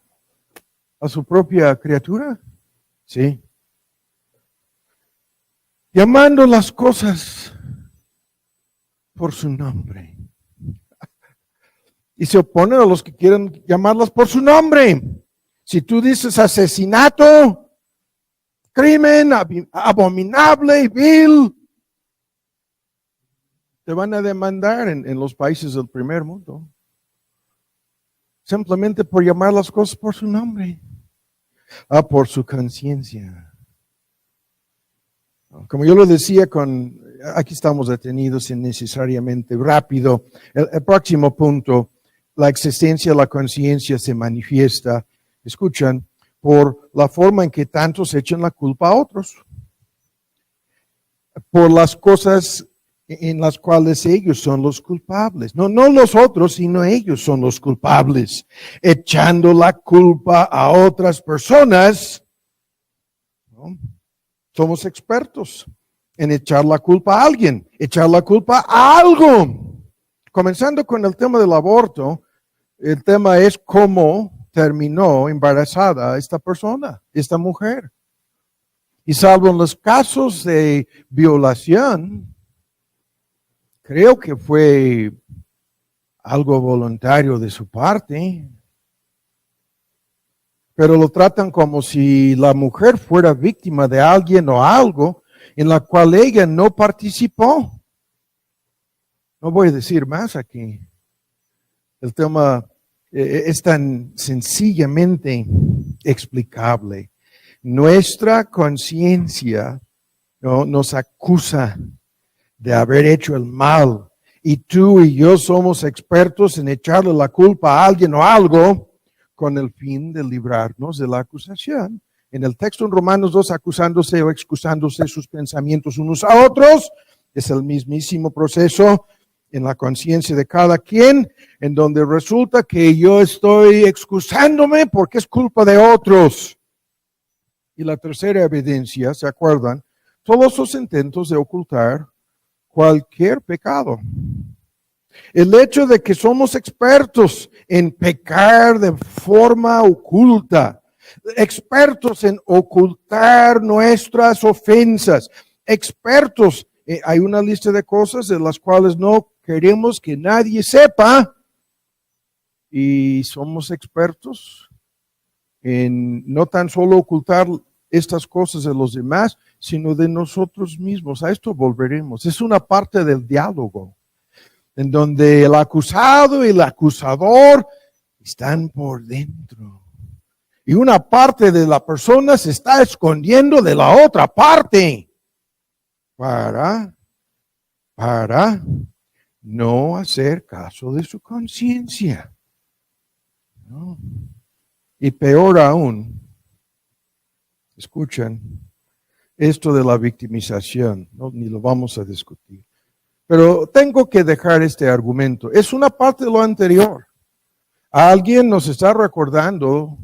a su propia criatura. Sí. Llamando las cosas por su nombre. Y se oponen a los que quieren llamarlas por su nombre. Si tú dices asesinato, crimen abominable y vil, te van a demandar en los países del primer mundo. Simplemente por llamar las cosas por su nombre. Por su conciencia. Como yo lo decía, aquí estamos detenidos innecesariamente rápido. El próximo punto, la existencia de la conciencia se manifiesta, escuchan, por la forma en que tantos echan la culpa a otros, por las cosas en las cuales ellos son los culpables. No los otros, sino ellos son los culpables, echando la culpa a otras personas. ¿No? Somos expertos en echar la culpa a alguien, echar la culpa a algo. Comenzando con el tema del aborto, el tema es cómo terminó embarazada esta persona, esta mujer. Y salvo en los casos de violación, creo que fue algo voluntario de su parte, pero lo tratan como si la mujer fuera víctima de alguien o algo en la cual ella no participó. No voy a decir más aquí. El tema es tan sencillamente explicable. Nuestra conciencia nos acusa de haber hecho el mal, y tú y yo somos expertos en echarle la culpa a alguien o algo con el fin de librarnos de la acusación. En el texto en Romanos 2, acusándose o excusándose sus pensamientos unos a otros, es el mismísimo proceso en la conciencia de cada quien, en donde resulta que yo estoy excusándome porque es culpa de otros. Y la tercera evidencia, ¿se acuerdan? todos esos intentos de ocultar cualquier pecado. El hecho de que somos expertos en pecar de forma oculta, expertos en ocultar nuestras ofensas, expertos, hay una lista de cosas de las cuales no queremos que nadie sepa, y somos expertos en no tan solo ocultar estas cosas de los demás, sino de nosotros mismos. A esto volveremos. Es una parte del diálogo, en donde el acusado y el acusador están por dentro. Y una parte de la persona se está escondiendo de la otra parte para no hacer caso de su conciencia. ¿No? Y peor aún, escuchen, esto de la victimización, ¿no? Ni lo vamos a discutir. Pero tengo que dejar este argumento. Es una parte de lo anterior. Alguien nos está recordando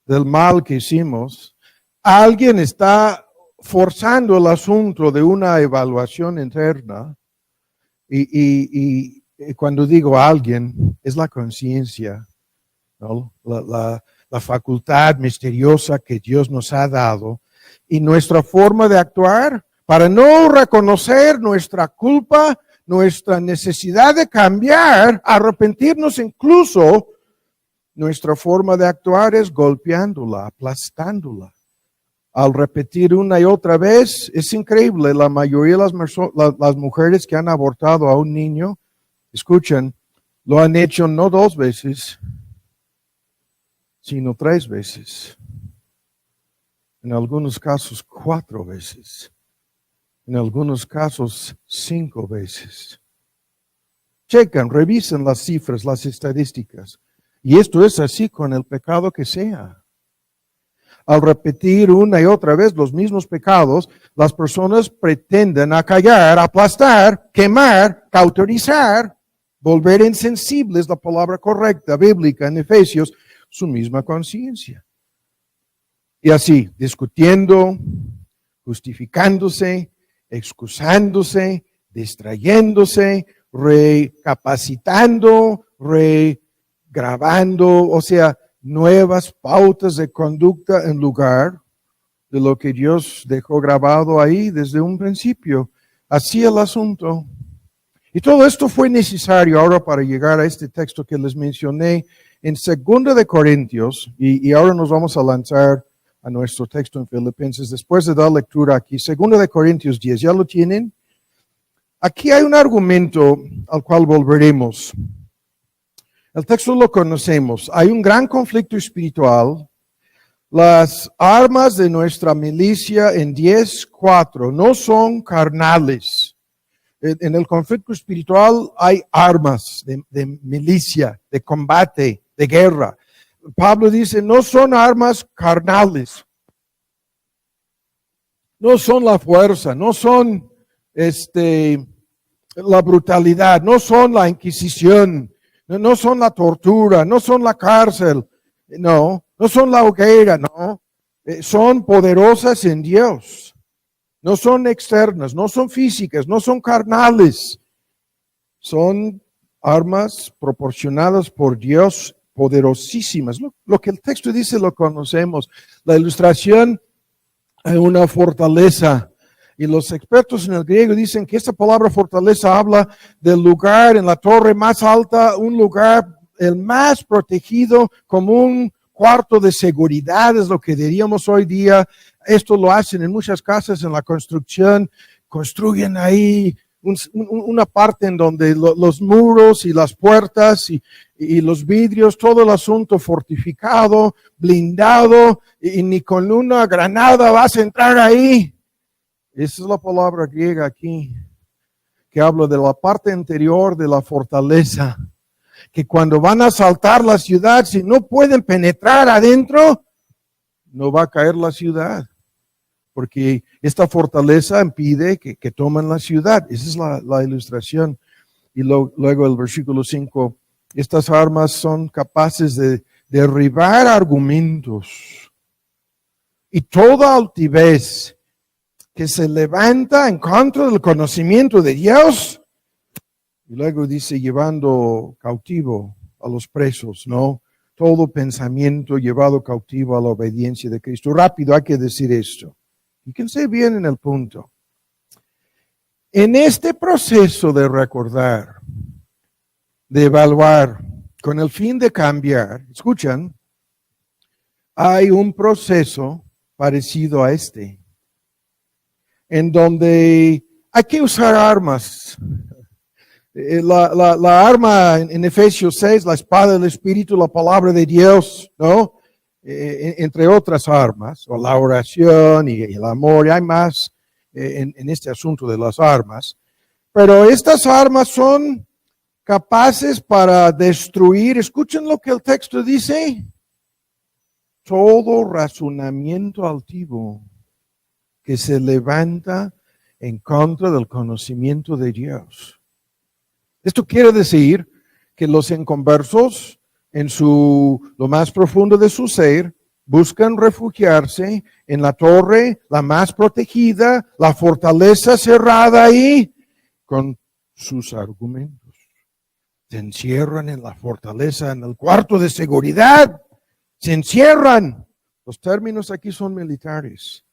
del mal que hicimos. Alguien está forzando el asunto de una evaluación interna. Y cuando digo alguien, es la conciencia, ¿no? La facultad misteriosa que Dios nos ha dado. Y nuestra forma de actuar, para no reconocer nuestra culpa, nuestra necesidad de cambiar, arrepentirnos incluso, nuestra forma de actuar es golpeándola, aplastándola. Al repetir una y otra vez, es increíble, la mayoría de las mujeres que han abortado a un niño, escuchen, lo han hecho no 2 veces, sino 3 veces. En algunos casos 4 veces. En algunos casos 5 veces. Checan, revisen las cifras, las estadísticas. Y esto es así con el pecado que sea. Al repetir una y otra vez los mismos pecados, las personas pretenden acallar, aplastar, quemar, cauterizar, volver insensibles, la palabra correcta, bíblica en Efesios, su misma conciencia. Y así, discutiendo, justificándose, excusándose, distrayéndose, recapacitando, regrabando, o sea, nuevas pautas de conducta en lugar de lo que Dios dejó grabado ahí desde un principio. Así el asunto. Y todo esto fue necesario ahora para llegar a este texto que les mencioné en 2 de Corintios, y ahora nos vamos a lanzar a nuestro texto en Filipenses, después de dar lectura aquí, 2 de Corintios 10, ¿ya lo tienen? Aquí hay un argumento al cual volveremos. El texto lo conocemos. Hay un gran conflicto espiritual. Las armas de nuestra milicia en 10:4 no son carnales. En el conflicto espiritual hay armas de milicia, de combate, de guerra. Pablo dice, no son armas carnales. No son la fuerza, no son la brutalidad, no son la inquisición, no son la tortura, no son la cárcel, no son la hoguera, no. Son poderosas en Dios. No son externas, no son físicas, no son carnales. Son armas proporcionadas por Dios, poderosísimas. Lo que el texto dice lo conocemos. La ilustración es una fortaleza. Y los expertos en el griego dicen que esta palabra fortaleza habla del lugar en la torre más alta, un lugar el más protegido, como un cuarto de seguridad, es lo que diríamos hoy día. Esto lo hacen en muchas casas en la construcción, construyen ahí una parte en donde los muros y las puertas y los vidrios, todo el asunto fortificado, blindado, y ni con una granada vas a entrar ahí. Esa es la palabra griega aquí, que habla de la parte interior de la fortaleza, que cuando van a asaltar la ciudad, si no pueden penetrar adentro, no va a caer la ciudad. Porque esta fortaleza impide que tomen la ciudad. Esa es la ilustración. Y luego el versículo 5, estas armas son capaces de derribar argumentos y toda altivez que se levanta en contra del conocimiento de Dios. Y luego dice, llevando cautivo a los presos, ¿no? Todo pensamiento llevado cautivo a la obediencia de Cristo. Rápido hay que decir esto. Fíjense bien en el punto. En este proceso de recordar, de evaluar, con el fin de cambiar, escuchan, hay un proceso parecido a este, en donde hay que usar armas. La arma en Efesios 6, la espada del Espíritu, la palabra de Dios, ¿no? Entre otras armas, o la oración y el amor, y hay más en este asunto de las armas. Pero estas armas son capaces para destruir, escuchen lo que el texto dice, todo razonamiento altivo que se levanta en contra del conocimiento de Dios. Esto quiere decir que los inconversos, en lo más profundo de su ser, buscan refugiarse en la torre, la más protegida, la fortaleza cerrada ahí, con sus argumentos. Se encierran en la fortaleza, en el cuarto de seguridad. Se encierran. Los términos aquí son militares.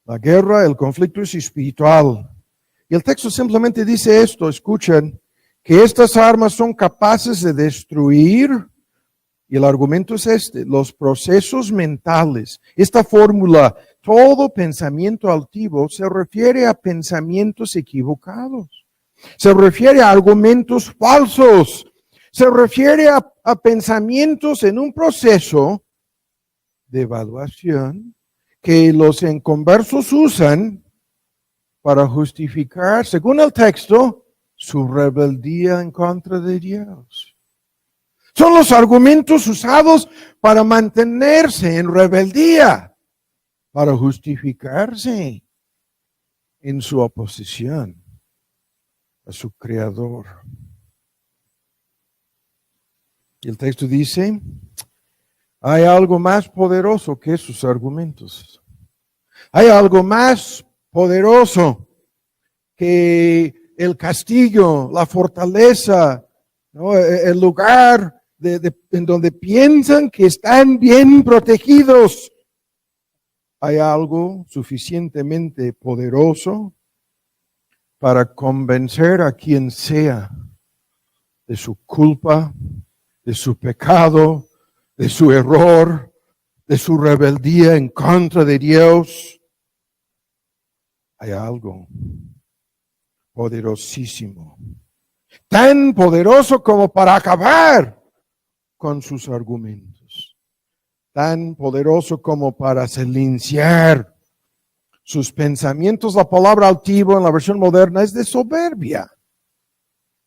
La guerra, el conflicto es espiritual. Y el texto simplemente dice esto, escuchen, que estas armas son capaces de destruir, y el argumento es este, los procesos mentales. Esta fórmula, todo pensamiento altivo, se refiere a pensamientos equivocados. Se refiere a argumentos falsos. Se refiere a pensamientos en un proceso de evaluación que los inconversos usan para justificar, según el texto, su rebeldía en contra de Dios. Son los argumentos usados para mantenerse en rebeldía, para justificarse en su oposición a su Creador. Y el texto dice, hay algo más poderoso que sus argumentos. Hay algo más poderoso que el castillo, la fortaleza, ¿no? El lugar en donde piensan que están bien protegidos. Hay algo suficientemente poderoso para convencer a quien sea de su culpa, de su pecado, de su error, de su rebeldía en contra de Dios. Hay algo poderosísimo, tan poderoso como para acabar con sus argumentos, tan poderoso como para silenciar sus pensamientos. La palabra altivo en la versión moderna es de soberbia.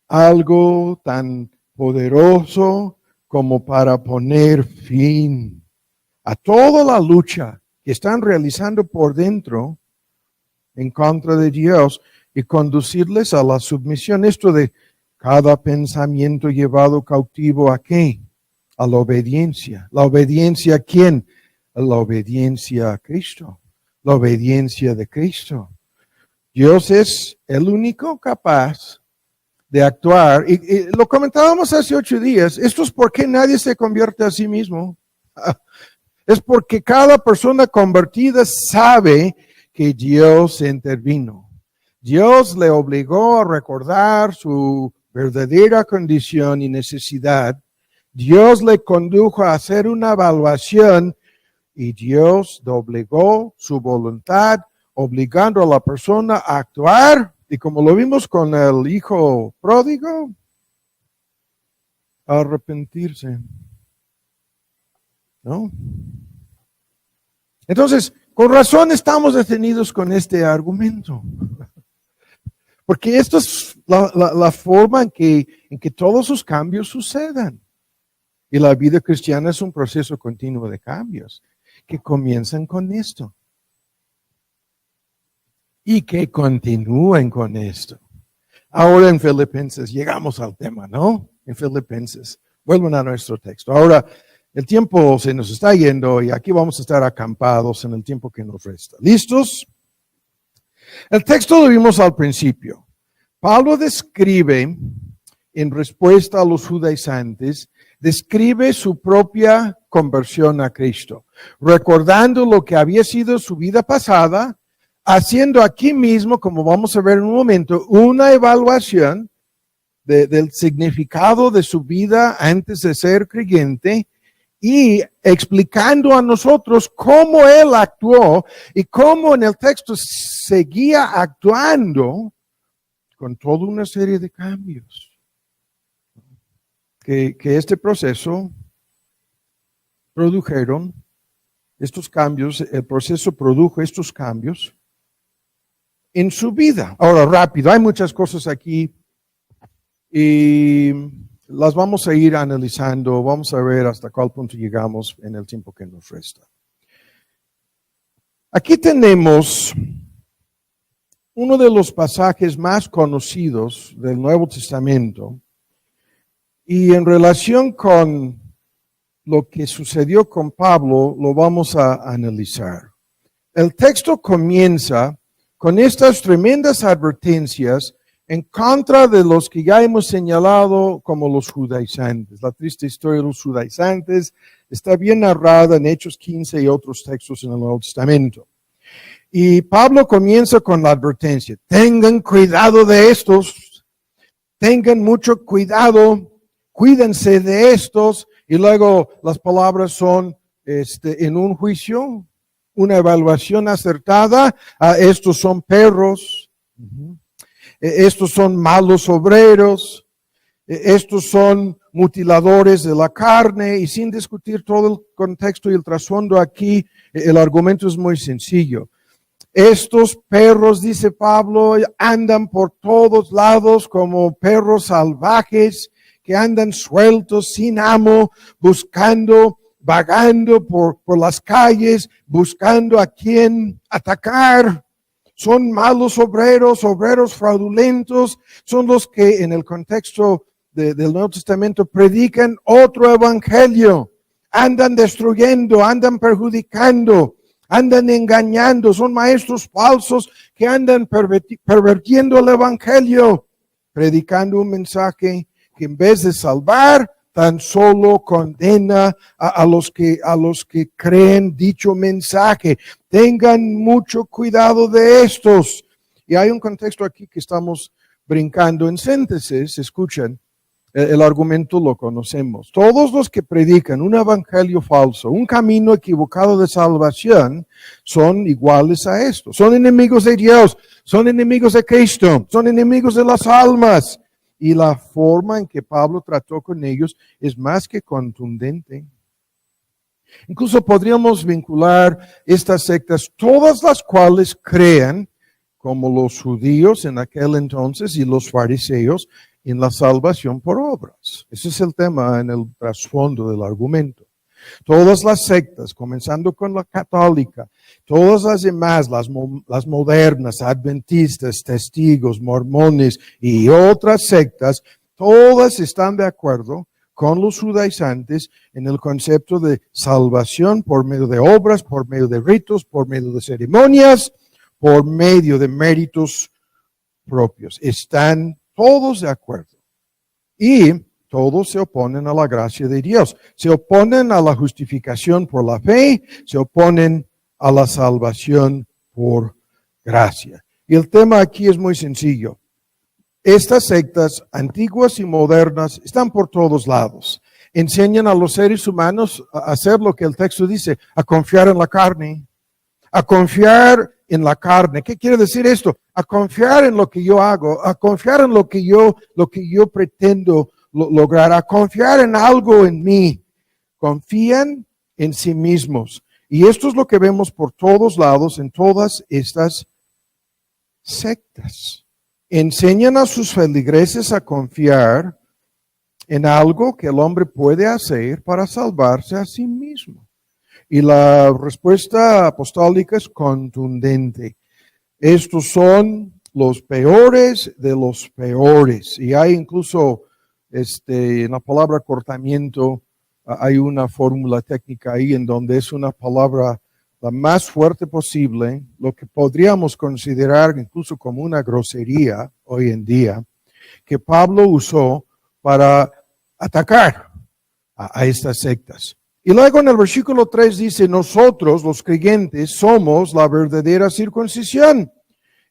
Algo tan poderoso como para poner fin a toda la lucha que están realizando por dentro en contra de Dios y conducirles a la submisión. Esto de cada pensamiento llevado cautivo ¿a qué? A la obediencia. ¿La obediencia a quién? A la obediencia a Cristo. La obediencia de Cristo. Dios es el único capaz de actuar. Y lo comentábamos hace 8 días. Esto es porque nadie se convierte a sí mismo. Es porque cada persona convertida sabe que Dios intervino. Dios le obligó a recordar su verdadera condición y necesidad. Dios le condujo a hacer una evaluación y Dios doblegó su voluntad, obligando a la persona a actuar. Y como lo vimos con el hijo pródigo, a arrepentirse. ¿No? Entonces, con razón estamos detenidos con este argumento. Porque esto es la forma en que todos sus cambios sucedan. Y la vida cristiana es un proceso continuo de cambios que comienzan con esto. Y que continúen con esto. Ahora en Filipenses, llegamos al tema, ¿no? En Filipenses, vuelvan a nuestro texto. Ahora, el tiempo se nos está yendo y aquí vamos a estar acampados en el tiempo que nos resta. ¿Listos? El texto lo vimos al principio. Pablo describe, en respuesta a los judaizantes, describe su propia conversión a Cristo, recordando lo que había sido su vida pasada, haciendo aquí mismo, como vamos a ver en un momento, una evaluación del significado de su vida antes de ser creyente y explicando a nosotros cómo él actuó y cómo en el texto seguía actuando con toda una serie de cambios. Que este proceso produjeron estos cambios, el proceso produjo estos cambios en su vida. Ahora, rápido, hay muchas cosas aquí y las vamos a ir analizando, vamos a ver hasta cuál punto llegamos en el tiempo que nos resta. Aquí tenemos uno de los pasajes más conocidos del Nuevo Testamento y en relación con lo que sucedió con Pablo lo vamos a analizar. El texto comienza con estas tremendas advertencias en contra de los que ya hemos señalado como los judaizantes. La triste historia de los judaizantes está bien narrada en Hechos 15 y otros textos en el Nuevo Testamento. Y Pablo comienza con la advertencia: tengan cuidado de estos, tengan mucho cuidado, cuídense de estos. Y luego las palabras son en un juicio, una evaluación acertada. Estos son perros. Estos son malos obreros, estos son mutiladores de la carne, y sin discutir todo el contexto y el trasfondo aquí, el argumento es muy sencillo. Estos perros, dice Pablo, andan por todos lados como perros salvajes que andan sueltos, sin amo, buscando, vagando por las calles, buscando a quien atacar. Son malos obreros, obreros fraudulentos, son los que en el contexto del Nuevo Testamento predican otro evangelio. Andan destruyendo, andan perjudicando, andan engañando, son maestros falsos que andan pervertiendo el evangelio, predicando un mensaje que en vez de salvar, tan solo condena a los que creen dicho mensaje. Tengan mucho cuidado de estos. Y hay un contexto aquí que estamos brincando en síntesis. Escuchen, el argumento lo conocemos. Todos los que predican un evangelio falso, un camino equivocado de salvación, son iguales a esto. Son enemigos de Dios, son enemigos de Cristo, son enemigos de las almas. Y la forma en que Pablo trató con ellos es más que contundente. Incluso podríamos vincular estas sectas, todas las cuales crean, como los judíos en aquel entonces y los fariseos, en la salvación por obras. Ese es el tema en el trasfondo del argumento. Todas las sectas, comenzando con la católica, todas las demás, las modernas, adventistas, testigos, mormones y otras sectas, todas están de acuerdo con los judaizantes en el concepto de salvación por medio de obras, por medio de ritos, por medio de ceremonias, por medio de méritos propios. Están todos de acuerdo. Y todos se oponen a la gracia de Dios. Se oponen a la justificación por la fe, se oponen a la salvación por gracia. Y el tema aquí es muy sencillo. Estas sectas antiguas y modernas están por todos lados. Enseñan a los seres humanos a hacer lo que el texto dice, a confiar en la carne. A confiar en la carne. ¿Qué quiere decir esto? A confiar en lo que yo hago, a confiar en lo que yo pretendo lograr, a confiar en algo en mí. Confían en sí mismos. Y esto es lo que vemos por todos lados en todas estas sectas. Enseñan a sus feligreses a confiar en algo que el hombre puede hacer para salvarse a sí mismo. Y la respuesta apostólica es contundente. Estos son los peores de los peores. Y hay incluso en la palabra acortamiento, hay una fórmula técnica ahí en donde es una palabra la más fuerte posible, lo que podríamos considerar incluso como una grosería hoy en día, que Pablo usó para atacar a estas sectas. Y luego en el versículo 3 dice, nosotros los creyentes somos la verdadera circuncisión.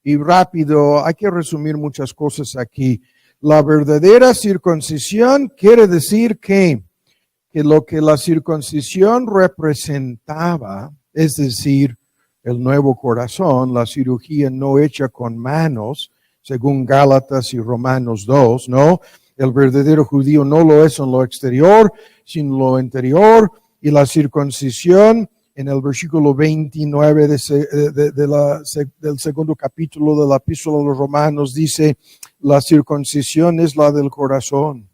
Y rápido, hay que resumir muchas cosas aquí. La verdadera circuncisión quiere decir que lo que la circuncisión representaba, es decir, el nuevo corazón, la cirugía no hecha con manos, según Gálatas y Romanos 2, ¿no? El verdadero judío no lo es en lo exterior, sino en lo interior, y la circuncisión, en el versículo 29 del segundo capítulo de la epístola de los Romanos, dice, la circuncisión es la del corazón,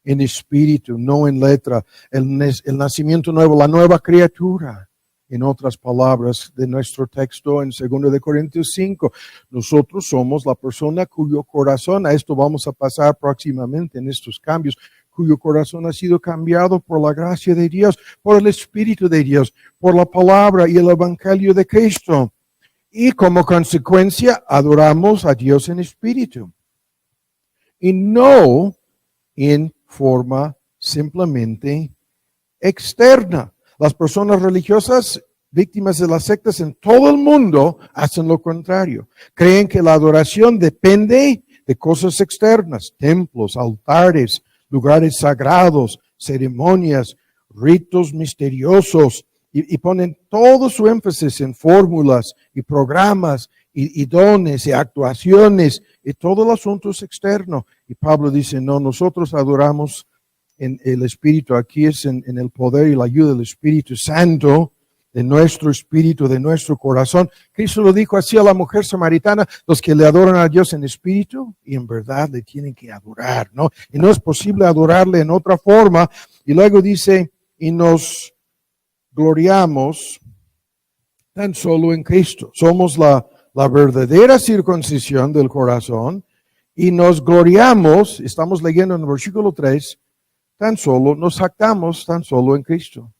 en espíritu, no en letra, el nacimiento nuevo, la nueva criatura. En otras palabras de nuestro texto en 2 de Corintios 5, nosotros somos la persona cuyo corazón, a esto vamos a pasar próximamente en estos cambios, cuyo corazón ha sido cambiado por la gracia de Dios, por el Espíritu de Dios, por la palabra y el Evangelio de Cristo. Y como consecuencia, adoramos a Dios en espíritu. Y no en forma simplemente externa. Las personas religiosas, víctimas de las sectas en todo el mundo, hacen lo contrario. Creen que la adoración depende de cosas externas, templos, altares, lugares sagrados, ceremonias, ritos misteriosos, y ponen todo su énfasis en fórmulas y programas y dones y actuaciones, y todo el asunto es externo. Y Pablo dice, no, nosotros adoramos en el Espíritu, aquí es en el poder y la ayuda del Espíritu Santo, de nuestro espíritu, de nuestro corazón. Cristo lo dijo así a la mujer samaritana, los que le adoran a Dios en espíritu y en verdad le tienen que adorar, ¿no? Y no es posible adorarle en otra forma. Y luego dice, y nos gloriamos tan solo en Cristo. Somos la verdadera circuncisión del corazón y nos gloriamos, estamos leyendo en el versículo 3, nos jactamos tan solo en Cristo.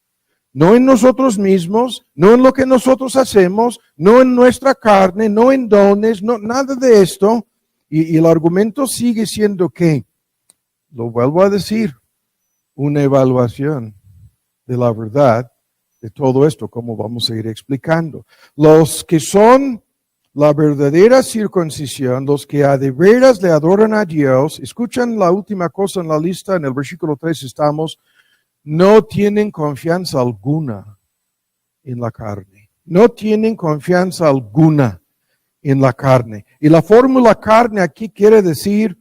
No en nosotros mismos, no en lo que nosotros hacemos, no en nuestra carne, no en dones, no, nada de esto. Y el argumento sigue siendo que, lo vuelvo a decir, una evaluación de la verdad de todo esto, como vamos a ir explicando. Los que son la verdadera circuncisión, los que a de veras le adoran a Dios, escuchan la última cosa en la lista, en el versículo 3 estamos, no tienen confianza alguna en la carne. No tienen confianza alguna en la carne. Y la fórmula carne aquí quiere decir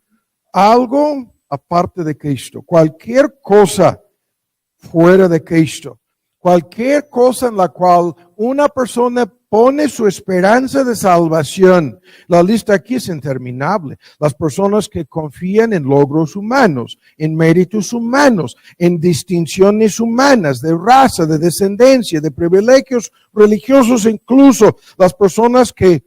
algo aparte de Cristo. Cualquier cosa fuera de Cristo. Cualquier cosa en la cual una persona pone su esperanza de salvación. La lista aquí es interminable. Las personas que confían en logros humanos, en méritos humanos, en distinciones humanas, de raza, de descendencia, de privilegios religiosos, incluso las personas que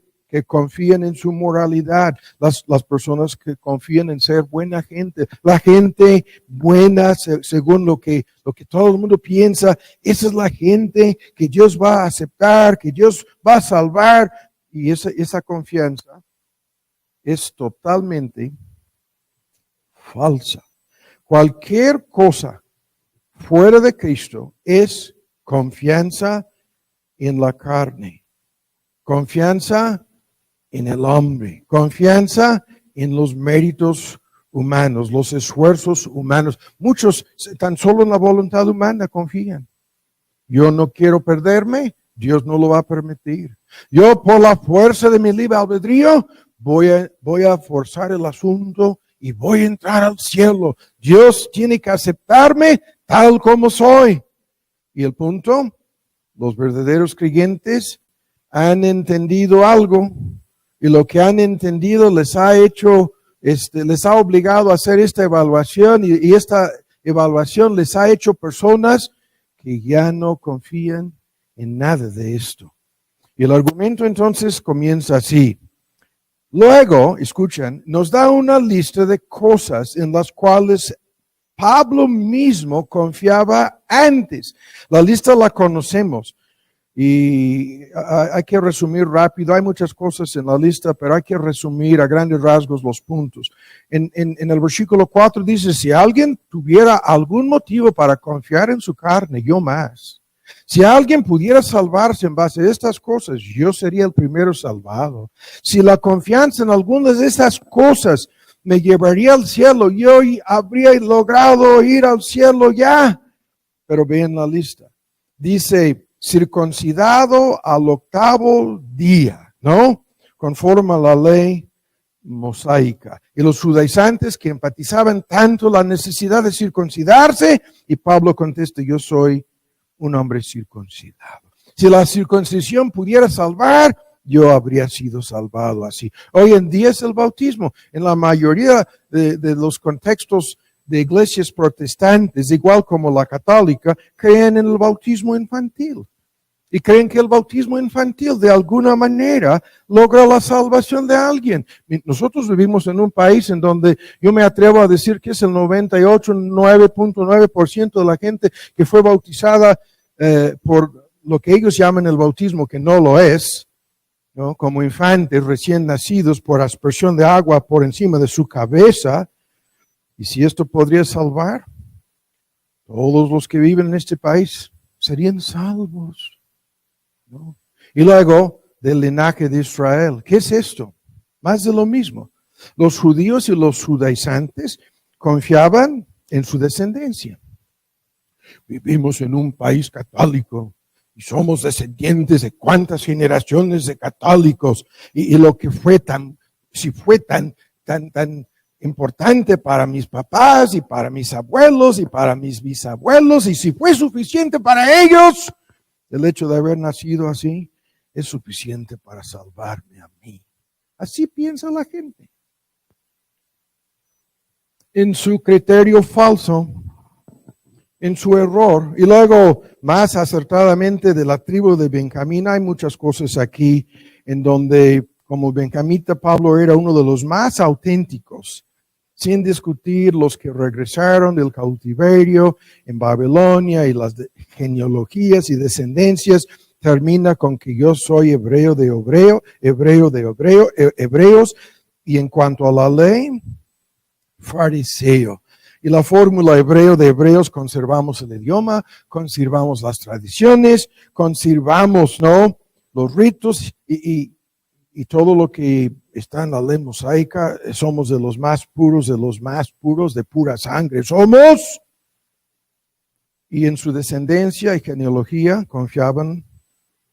confían en su moralidad, las personas que confían en ser buena gente, la gente buena según lo que todo el mundo piensa, esa es la gente que Dios va a aceptar, que Dios va a salvar, y esa confianza es totalmente falsa. Cualquier cosa fuera de Cristo es confianza en la carne, confianza en el hombre, confianza en los méritos humanos, los esfuerzos humanos. Muchos tan solo en la voluntad humana confían. Yo no quiero perderme, Dios no lo va a permitir. Yo por la fuerza de mi libre albedrío voy a forzar el asunto y voy a entrar al cielo. Dios tiene que aceptarme tal como soy. Y el punto, los verdaderos creyentes han entendido algo. Y lo que han entendido les ha hecho, les ha obligado a hacer esta evaluación y esta evaluación les ha hecho personas que ya no confían en nada de esto. Y el argumento entonces comienza así. Luego, escuchan, nos da una lista de cosas en las cuales Pablo mismo confiaba antes. La lista la conocemos. Y hay que resumir rápido, hay muchas cosas en la lista, pero hay que resumir a grandes rasgos los puntos. En el versículo 4 dice, si alguien tuviera algún motivo para confiar en su carne, yo más. Si alguien pudiera salvarse en base a estas cosas, yo sería el primero salvado. Si la confianza en algunas de estas cosas me llevaría al cielo, yo habría logrado ir al cielo ya. Pero vean la lista. Dice, circuncidado al 8º día, ¿no? Conforme a la ley mosaica. Y los judaizantes que enfatizaban tanto la necesidad de circuncidarse, y Pablo contesta, yo soy un hombre circuncidado. Si la circuncisión pudiera salvar, yo habría sido salvado así. Hoy en día es el bautismo. En la mayoría de los contextos de iglesias protestantes, igual como la católica, creen en el bautismo infantil. Y creen que el bautismo infantil de alguna manera logra la salvación de alguien. Nosotros vivimos en un país en donde yo me atrevo a decir que es el 98,9% de la gente que fue bautizada por lo que ellos llaman el bautismo, que no lo es, ¿no? Como infantes recién nacidos por aspersión de agua por encima de su cabeza. Y si esto podría salvar, todos los que viven en este país serían salvos, ¿no? Y luego, del linaje de Israel. ¿Qué es esto? Más de lo mismo. Los judíos y los judaizantes confiaban en su descendencia. Vivimos en un país católico y somos descendientes de cuántas generaciones de católicos. Y lo que fue si fue tan importante para mis papás y para mis abuelos y para mis bisabuelos, y si fue suficiente para ellos, el hecho de haber nacido así es suficiente para salvarme a mí. Así piensa la gente. En su criterio falso, en su error. Y luego, más acertadamente, de la tribu de Benjamín, hay muchas cosas aquí en donde, como benjamita, Pablo era uno de los más auténticos, sin discutir los que regresaron del cautiverio en Babilonia y las genealogías y descendencias. Termina con que yo soy hebreo de hebreos, y en cuanto a la ley, fariseo. Y la fórmula hebreo de hebreos, conservamos el idioma, conservamos las tradiciones, conservamos, ¿no?, los ritos y todo lo que está en la ley mosaica. Somos de los más puros, de pura sangre somos. Y en su descendencia y genealogía confiaban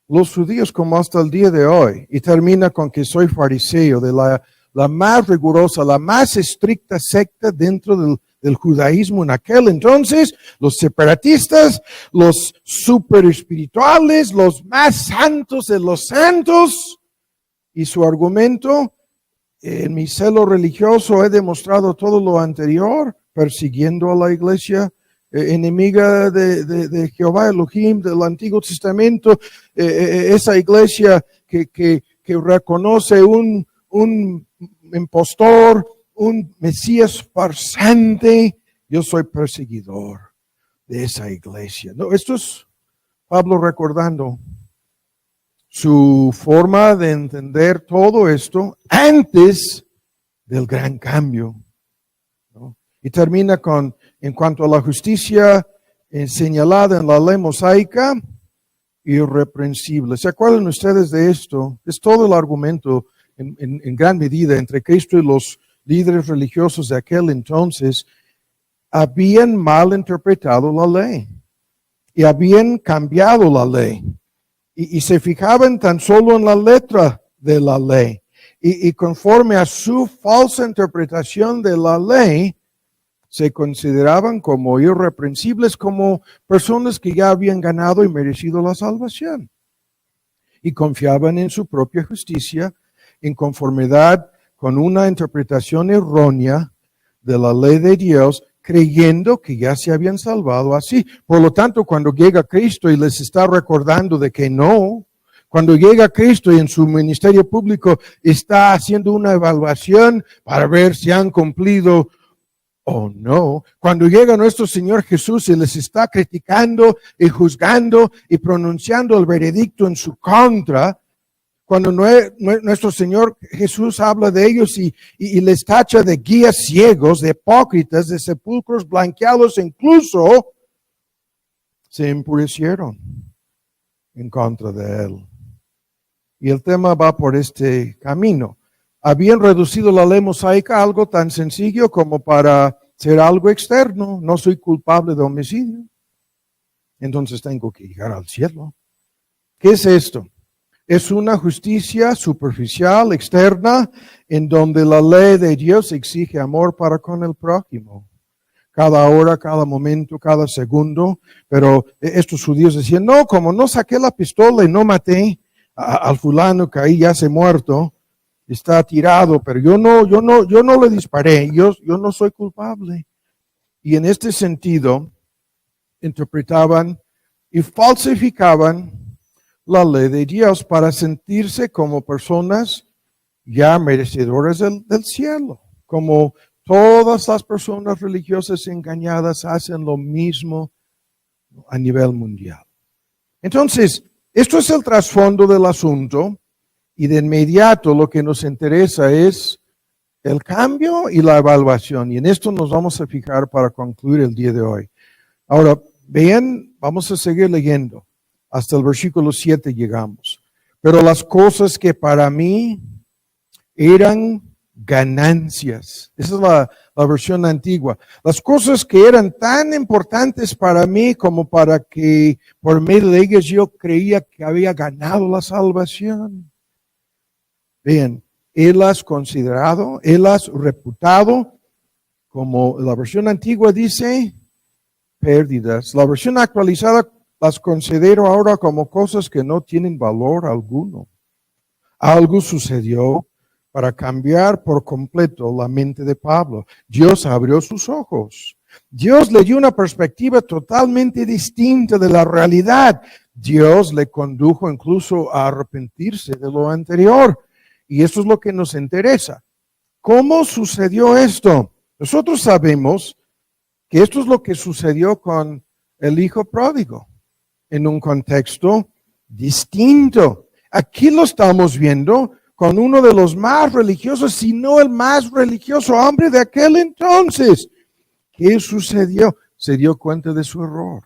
los judíos como hasta el día de hoy. Y termina con que soy fariseo, de la más rigurosa, la más estricta secta dentro del judaísmo en aquel entonces, los separatistas, los super espirituales, los más santos de los santos. Y su argumento, en mi celo religioso he demostrado todo lo anterior, persiguiendo a la iglesia enemiga de Jehová Elohim del Antiguo Testamento, esa iglesia que reconoce un impostor, un Mesías farsante. Yo soy perseguidor de esa iglesia. No, esto es Pablo recordando su forma de entender todo esto antes del gran cambio, ¿no? Y termina con, en cuanto a la justicia señalada en la ley mosaica, irreprensible. ¿Se acuerdan ustedes de esto? Es todo el argumento en gran medida entre Cristo y los líderes religiosos de aquel entonces. Habían mal interpretado la ley y habían cambiado la ley. Y se fijaban tan solo en la letra de la ley. Y conforme a su falsa interpretación de la ley, se consideraban como irreprensibles, como personas que ya habían ganado y merecido la salvación. Y confiaban en su propia justicia, en conformidad con una interpretación errónea de la ley de Dios, creyendo que ya se habían salvado así. Por lo tanto, cuando llega Cristo y les está recordando de que no, cuando llega Cristo y en su ministerio público está haciendo una evaluación para ver si han cumplido Oh, no. Cuando llega nuestro Señor Jesús y les está criticando y juzgando y pronunciando el veredicto en su contra, cuando nuestro Señor Jesús habla de ellos y les tacha de guías ciegos, de hipócritas, de sepulcros blanqueados, incluso se empurecieron en contra de Él. Y el tema va por este camino. Habían reducido la ley mosaica a algo tan sencillo como para ser algo externo. No soy culpable de homicidio, entonces tengo que llegar al cielo. ¿Qué es esto? Es una justicia superficial, externa, en donde la ley de Dios exige amor para con el prójimo. Cada hora, cada momento, cada segundo. Pero estos judíos decían, no, como no saqué la pistola y no maté al fulano que ahí ya se muerto, está tirado, pero yo no le disparé, yo no soy culpable. Y en este sentido, interpretaban y falsificaban la ley de Dios para sentirse como personas ya merecedoras del cielo. Como todas las personas religiosas engañadas hacen lo mismo a nivel mundial. Entonces, esto es el trasfondo del asunto. Y de inmediato lo que nos interesa es el cambio y la evaluación. Y en esto nos vamos a fijar para concluir el día de hoy. Ahora, vean, vamos a seguir leyendo. Hasta el versículo 7 llegamos. Pero las cosas que para mí eran ganancias. Esa es la versión antigua. Las cosas que eran tan importantes para mí como para que por medio de ellas yo creía que había ganado la salvación. Vean, Él las considerado, Él las reputado, como la versión antigua dice, pérdidas. La versión actualizada las considero ahora como cosas que no tienen valor alguno. Algo sucedió para cambiar por completo la mente de Pablo. Dios abrió sus ojos. Dios le dio una perspectiva totalmente distinta de la realidad. Dios le condujo incluso a arrepentirse de lo anterior. Y esto es lo que nos interesa. ¿Cómo sucedió esto? Nosotros sabemos que esto es lo que sucedió con el hijo pródigo, en un contexto distinto. Aquí lo estamos viendo con uno de los más religiosos, si no el más religioso hombre de aquel entonces. ¿Qué sucedió? Se dio cuenta de su error.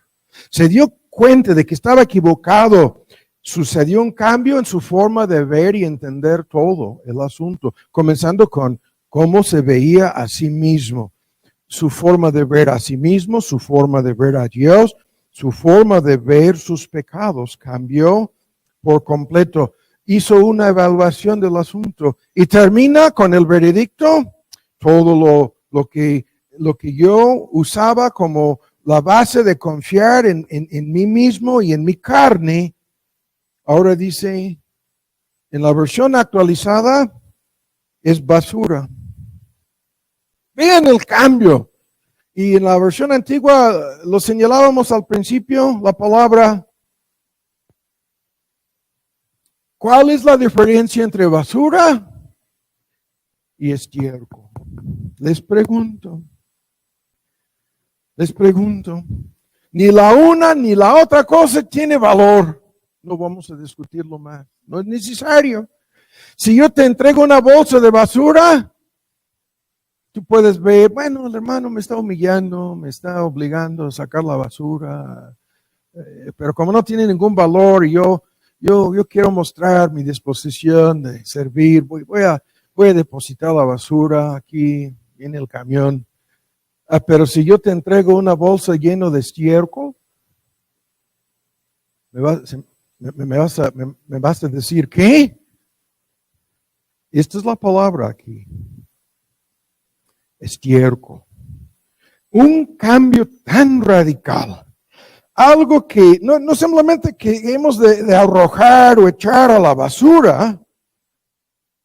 Se dio cuenta de que estaba equivocado. Sucedió un cambio en su forma de ver y entender todo el asunto, comenzando con cómo se veía a sí mismo, su forma de ver a sí mismo, su forma de ver a Dios, su forma de ver sus pecados cambió por completo. Hizo una evaluación del asunto y termina con el veredicto. Todo lo que yo usaba como la base de confiar en mí mismo y en mi carne, ahora dice, en la versión actualizada, es basura. Vean el cambio. Y en la versión antigua, lo señalábamos al principio, la palabra. ¿Cuál es la diferencia entre basura y estiércol? Les pregunto. Ni la una ni la otra cosa tiene valor. No vamos a discutirlo más. No es necesario. Si yo te entrego una bolsa de basura, tú puedes ver, bueno, el hermano me está humillando, me está obligando a sacar la basura, pero como no tiene ningún valor y yo quiero mostrar mi disposición de servir, voy a depositar la basura aquí en el camión. Pero si yo te entrego una bolsa llena de estiércol, me vas a decir, ¿qué? Esta es la palabra aquí. Estiércol. Un cambio tan radical. Algo que no simplemente que hemos de arrojar o echar a la basura,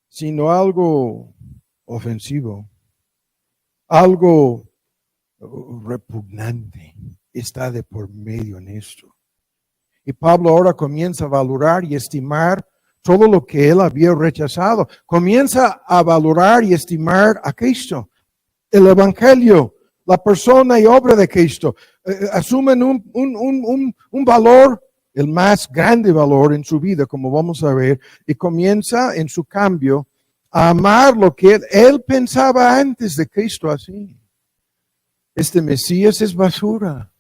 sino algo ofensivo. Algo repugnante está de por medio en esto. Y Pablo ahora comienza a valorar y estimar todo lo que él había rechazado. Comienza a valorar y estimar a Cristo, el Evangelio, la persona y obra de Cristo. Asumen un valor, el más grande valor en su vida, como vamos a ver, y comienza en su cambio a amar lo que él pensaba antes de Cristo así. Este Mesías es basura.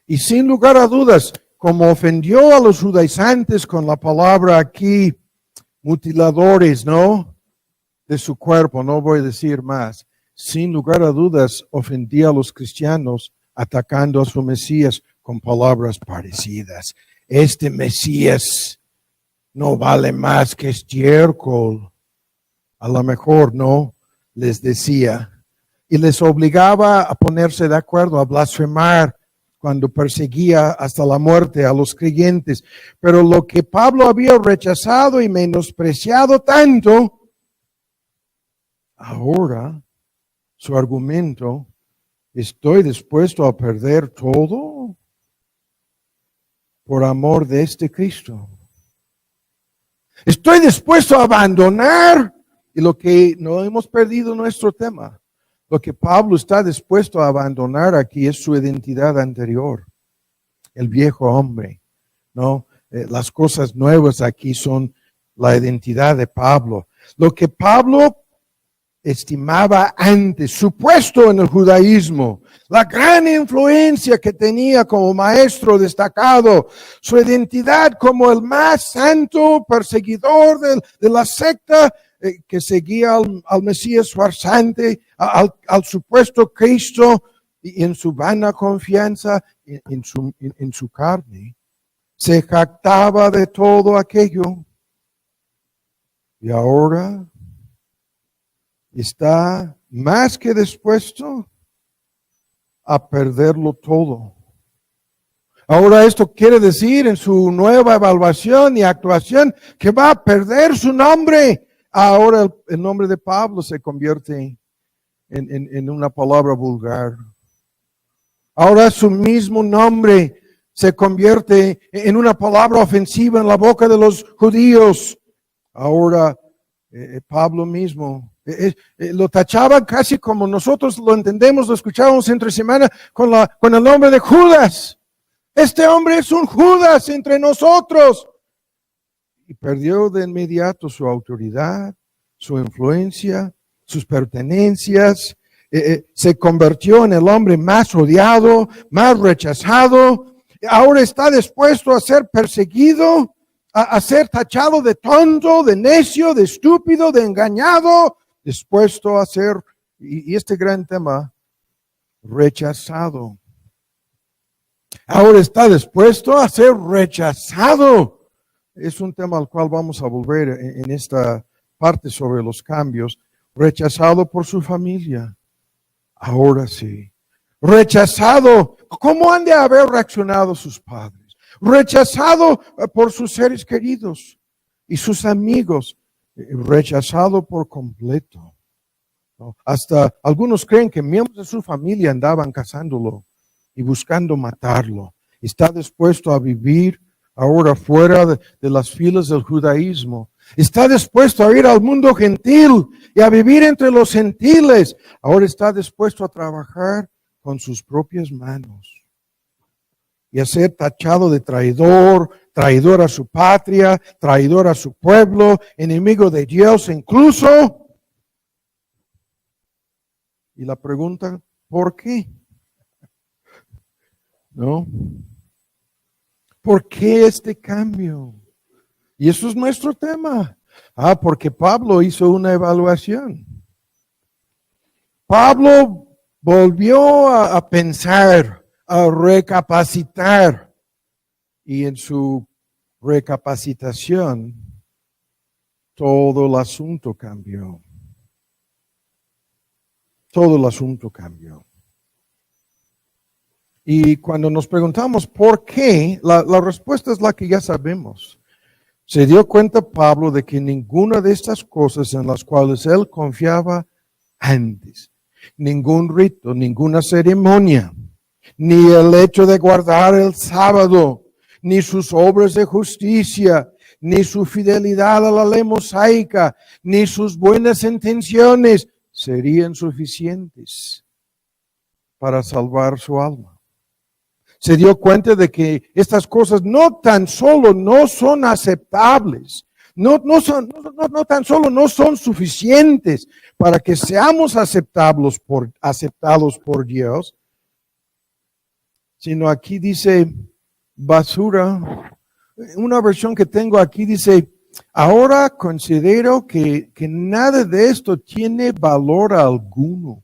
Y sin lugar a dudas, como ofendió a los judaizantes con la palabra aquí, mutiladores, ¿no? De su cuerpo, no voy a decir más. Sin lugar a dudas, ofendía a los cristianos atacando a su Mesías con palabras parecidas. Este Mesías no vale más que estiércol. A lo mejor no, les decía. Y les obligaba a ponerse de acuerdo, a blasfemar cuando perseguía hasta la muerte a los creyentes. Pero lo que Pablo había rechazado y menospreciado tanto, ahora su argumento, estoy dispuesto a perder todo por amor de este Cristo. Estoy dispuesto a abandonar, y lo que no hemos perdido nuestro tema, lo que Pablo está dispuesto a abandonar aquí es su identidad anterior, el viejo hombre, ¿no? Las cosas nuevas aquí son la identidad de Pablo. Lo que Pablo estimaba antes, su puesto en el judaísmo, la gran influencia que tenía como maestro destacado, su identidad como el más santo perseguidor de la secta que seguía al Mesías farsante, al supuesto Cristo, y en su vana confianza en su carne, se jactaba de todo aquello. Y ahora está más que dispuesto a perderlo todo. Ahora esto quiere decir en su nueva evaluación y actuación que va a perder su nombre. Ahora el nombre de Pablo se convierte en una palabra vulgar. Ahora su mismo nombre se convierte en una palabra ofensiva en la boca de los judíos. Ahora Pablo mismo lo tachaban casi como nosotros lo entendemos, lo escuchábamos entre semana con el nombre de Judas. Este hombre es un Judas entre nosotros. Y perdió de inmediato su autoridad, su influencia, sus pertenencias. Se convirtió en el hombre más odiado, más rechazado. Ahora está dispuesto a ser perseguido, a ser tachado de tonto, de necio, de estúpido, de engañado, dispuesto a ser, y este gran tema, rechazado. Ahora está dispuesto a ser rechazado. Es un tema al cual vamos a volver en esta parte sobre los cambios. Rechazado por su familia. Ahora sí. Rechazado. ¿Cómo han de haber reaccionado sus padres? Rechazado por sus seres queridos y sus amigos. Rechazado por completo. Hasta algunos creen que miembros de su familia andaban cazándolo y buscando matarlo. Está dispuesto a vivir ahora fuera de las filas del judaísmo. Está dispuesto a ir al mundo gentil y a vivir entre los gentiles. Ahora está dispuesto a trabajar con sus propias manos y a ser tachado de traidor, traidor a su patria, traidor a su pueblo, enemigo de Dios incluso. Y la pregunta, ¿por qué? ¿No? ¿Por qué este cambio? Y eso es nuestro tema. Porque Pablo hizo una evaluación. Pablo volvió a pensar, a recapacitar. Y en su recapacitación, todo el asunto cambió. Todo el asunto cambió. Y cuando nos preguntamos por qué, la respuesta es la que ya sabemos. Se dio cuenta Pablo de que ninguna de estas cosas en las cuales él confiaba antes, ningún rito, ninguna ceremonia, ni el hecho de guardar el sábado, ni sus obras de justicia, ni su fidelidad a la ley mosaica, ni sus buenas intenciones serían suficientes para salvar su alma. Se dio cuenta de que estas cosas no tan solo no son aceptables, no tan solo no son suficientes para que seamos aceptados por Dios, sino aquí dice basura. Una versión que tengo aquí dice, ahora considero que nada de esto tiene valor alguno,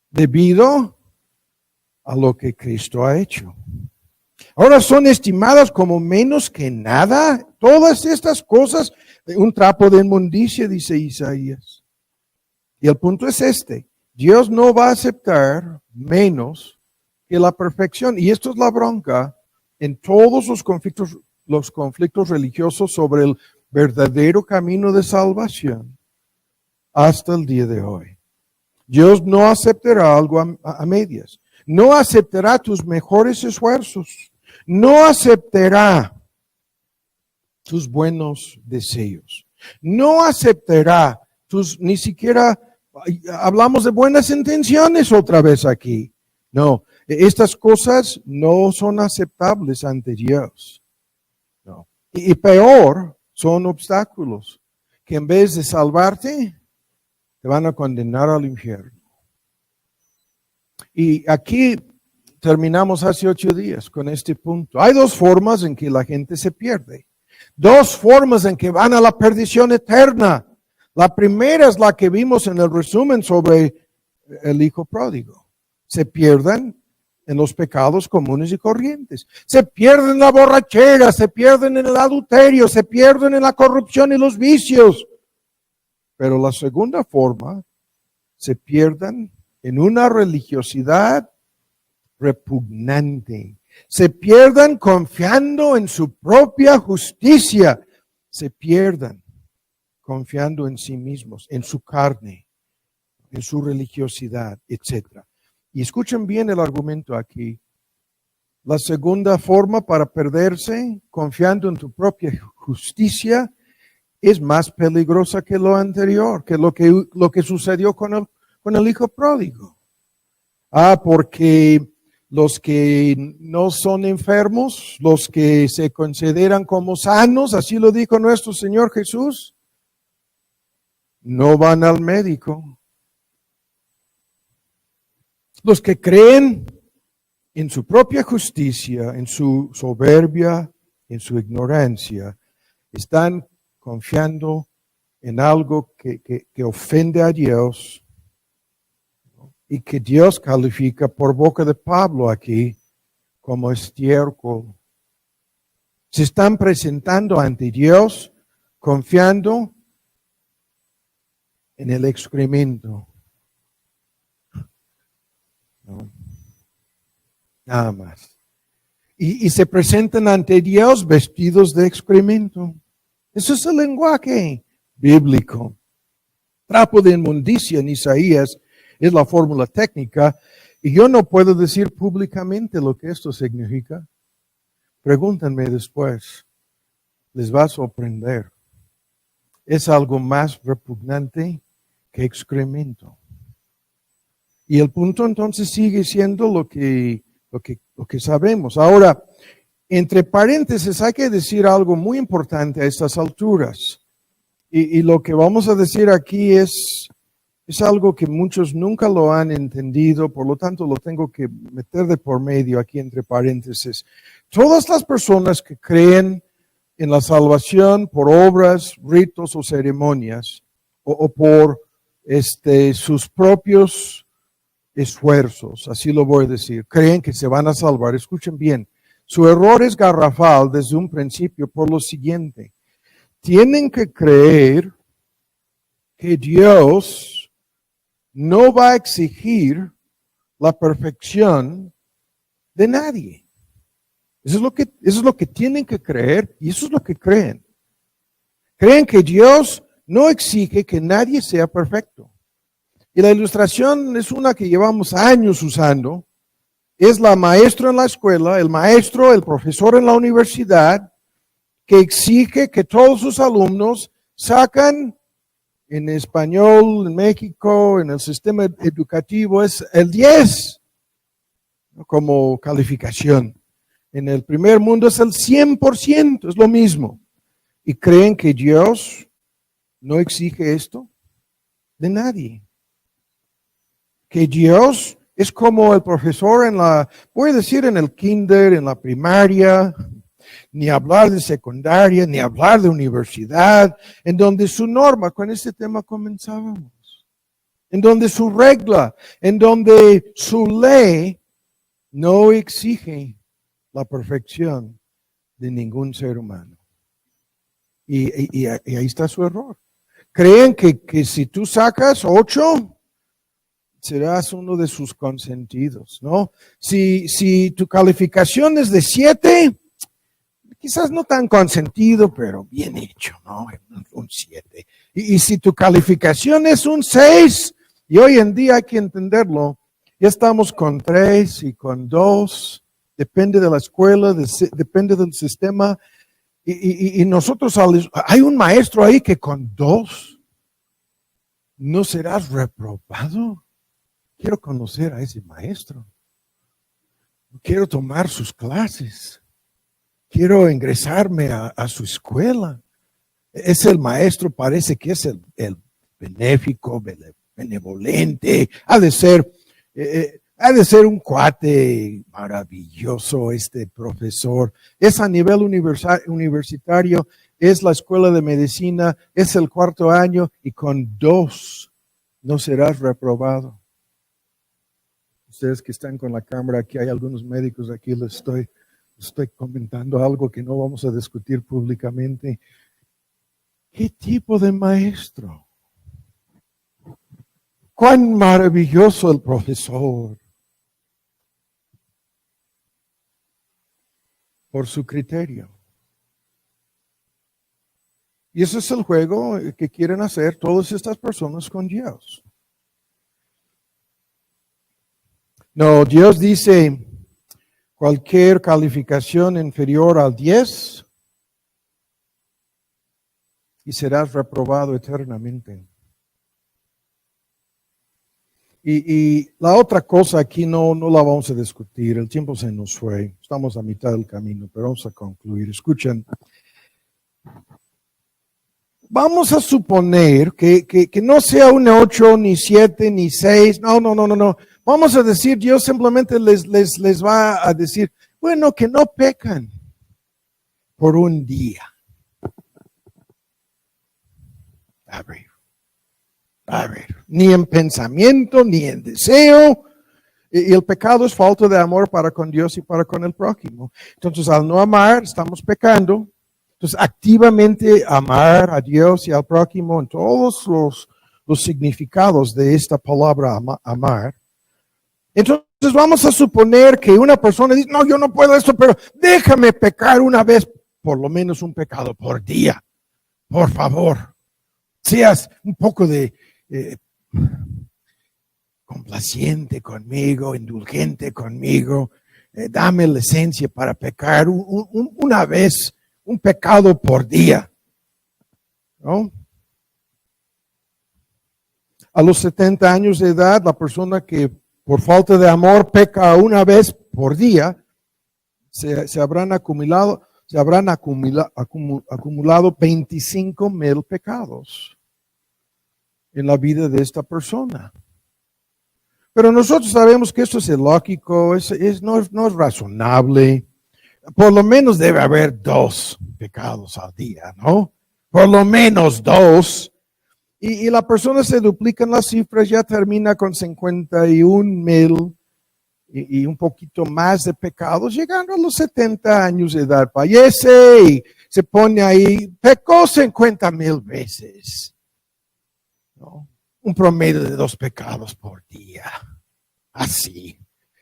debido a lo que Cristo ha hecho. Ahora son estimadas como menos que nada. Todas estas cosas, un trapo de inmundicia, dice Isaías. Y el punto es este: Dios no va a aceptar menos que la perfección. Y esto es la bronca en todos los conflictos religiosos sobre el verdadero camino de salvación hasta el día de hoy. Dios no aceptará algo a medias. No aceptará tus mejores esfuerzos. No aceptará tus buenos deseos. No aceptará ni siquiera, hablamos de buenas intenciones otra vez aquí. No, estas cosas no son aceptables ante Dios. No. Y peor, son obstáculos que en vez de salvarte, te van a condenar al infierno. Y aquí terminamos hace 8 días con este punto. Hay 2 formas en que la gente se pierde. 2 formas en que van a la perdición eterna. La primera es la que vimos en el resumen sobre el hijo pródigo. Se pierden en los pecados comunes y corrientes. Se pierden en la borrachera, se pierden en el adulterio, se pierden en la corrupción y los vicios. Pero la segunda forma, se pierden en una religiosidad repugnante. Se pierden confiando en su propia justicia. Se pierden confiando en sí mismos, en su carne, en su religiosidad, etc. Y escuchen bien el argumento aquí. La segunda forma para perderse confiando en tu propia justicia es más peligrosa que lo anterior, que lo que sucedió con el hijo pródigo. Porque los que no son enfermos, los que se consideran como sanos, así lo dijo nuestro Señor Jesús, no van al médico. Los que creen en su propia justicia, en su soberbia, en su ignorancia, están confiando en algo que ofende a Dios y que Dios califica por boca de Pablo aquí como estiércol. Se están presentando ante Dios confiando en el excremento. No. Nada más. Y se presentan ante Dios vestidos de excremento. Eso es el lenguaje bíblico. Trapo de inmundicia en Isaías es la fórmula técnica, y yo no puedo decir públicamente lo que esto significa. Pregúntenme después. Les va a sorprender. Es algo más repugnante que excremento. Y el punto entonces sigue siendo lo que sabemos. Ahora, entre paréntesis, hay que decir algo muy importante a estas alturas. Y lo que vamos a decir aquí es algo que muchos nunca lo han entendido, por lo tanto lo tengo que meter de por medio aquí entre paréntesis. Todas las personas que creen en la salvación por obras, ritos o ceremonias, o por sus propios esfuerzos, así lo voy a decir, creen que se van a salvar. Escuchen bien, su error es garrafal desde un principio por lo siguiente: tienen que creer que Dios no va a exigir la perfección de nadie. Eso es lo que tienen que creer, y eso es lo que creen. Creen que Dios no exige que nadie sea perfecto. Y la ilustración es una que llevamos años usando. Es la maestra en la escuela, el profesor en la universidad, que exige que todos sus alumnos sacan en español, en México, en el sistema educativo, es el 10 como calificación. En el primer mundo es el 100%, es lo mismo. ¿Y creen que Dios no exige esto de nadie? Que Dios es como el profesor voy a decir en el kinder, en la primaria, ni hablar de secundaria, ni hablar de universidad, en donde su norma, con este tema comenzábamos, en donde su regla, en donde su ley no exige la perfección de ningún ser humano. Y ahí está su error. Creen que si tú sacas 8, serás uno de sus consentidos, ¿no? Si tu calificación es de 7, quizás no tan consentido, pero bien hecho, ¿no? Un 7. Y si tu calificación es un 6, y hoy en día hay que entenderlo, ya estamos con 3 y con 2, depende de la escuela, depende del sistema, y nosotros, hay un maestro ahí que con 2 no serás reprobado. Quiero conocer a ese maestro. Quiero tomar sus clases. Quiero ingresarme a su escuela. Es el maestro, parece que es el benéfico, benevolente. Ha de ser un cuate maravilloso este profesor. Es a nivel universitario, es la escuela de medicina, es el 4º año y con 2 no serás reprobado. Ustedes que están con la cámara, aquí hay algunos médicos, aquí les estoy comentando algo que no vamos a discutir públicamente. ¿Qué tipo de maestro? ¡Cuán maravilloso el profesor! Por su criterio. Y ese es el juego que quieren hacer todas estas personas con Dios. No, Dios dice, cualquier calificación inferior al 10 y serás reprobado eternamente. Y la otra cosa aquí no la vamos a discutir, el tiempo se nos fue, estamos a mitad del camino, pero vamos a concluir. Escuchen, vamos a suponer que no sea un 8, ni 7, ni 6, no. Vamos a decir, Dios simplemente les va a decir, bueno, que no pecan por un día. A ver, ni en pensamiento, ni en deseo. Y el pecado es falta de amor para con Dios y para con el prójimo. Entonces, al no amar, estamos pecando. Entonces, activamente amar a Dios y al prójimo en todos los significados de esta palabra amar. Entonces vamos a suponer que una persona dice, no, yo no puedo esto, pero déjame pecar una vez, por lo menos un pecado por día. Por favor, seas un poco de complaciente conmigo, indulgente conmigo, dame licencia para pecar una vez, un pecado por día. ¿No? A los 70 años de edad, la persona que por falta de amor peca una vez por día, se habrán acumulado 25,000 pecados en la vida de esta persona. Pero nosotros sabemos que esto es ilógico, no es razonable. Por lo menos debe haber 2 pecados al día, ¿no? Por lo menos 2. Y la persona se duplican las cifras, ya termina con 51,000 y un poquito más de pecados, llegando a los 70 años de edad. Fallece y se pone ahí, pecó 50,000 veces. ¿No? Un promedio de 2 pecados por día. Así.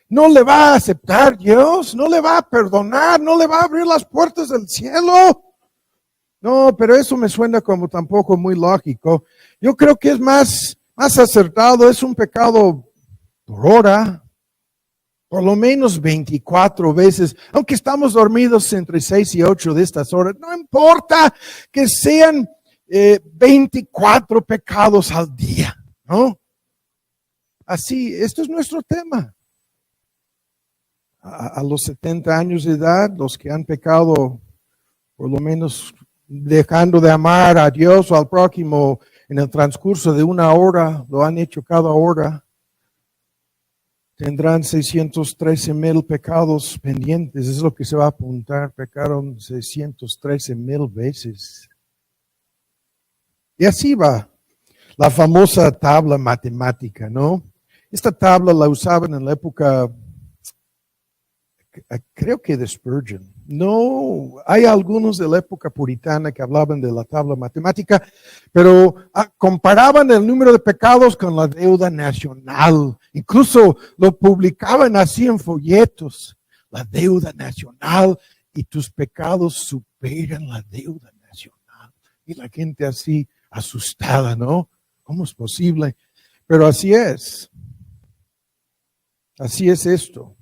No le va a aceptar Dios, no le va a perdonar, no le va a abrir las puertas del cielo. No, pero eso me suena como tampoco muy lógico. Yo creo que es más acertado, es un pecado por hora, por lo menos 24 veces, aunque estamos dormidos entre 6 y 8 de estas horas, no importa que sean 24 pecados al día, ¿no? Así, esto es nuestro tema. A los 70 años de edad, los que han pecado, por lo menos dejando de amar a Dios o al prójimo en el transcurso de una hora, lo han hecho cada hora, tendrán 613,000 pecados pendientes. Es lo que se va a apuntar. Pecaron 613,000 veces. Y así va la famosa tabla matemática, ¿no? Esta tabla la usaban en la época, creo que de Spurgeon. No, hay algunos de la época puritana que hablaban de la tabla matemática, pero comparaban el número de pecados con la deuda nacional. Incluso lo publicaban así en folletos. La deuda nacional y tus pecados superan la deuda nacional. Y la gente así asustada, ¿no? ¿Cómo es posible? Pero así es. Así es esto.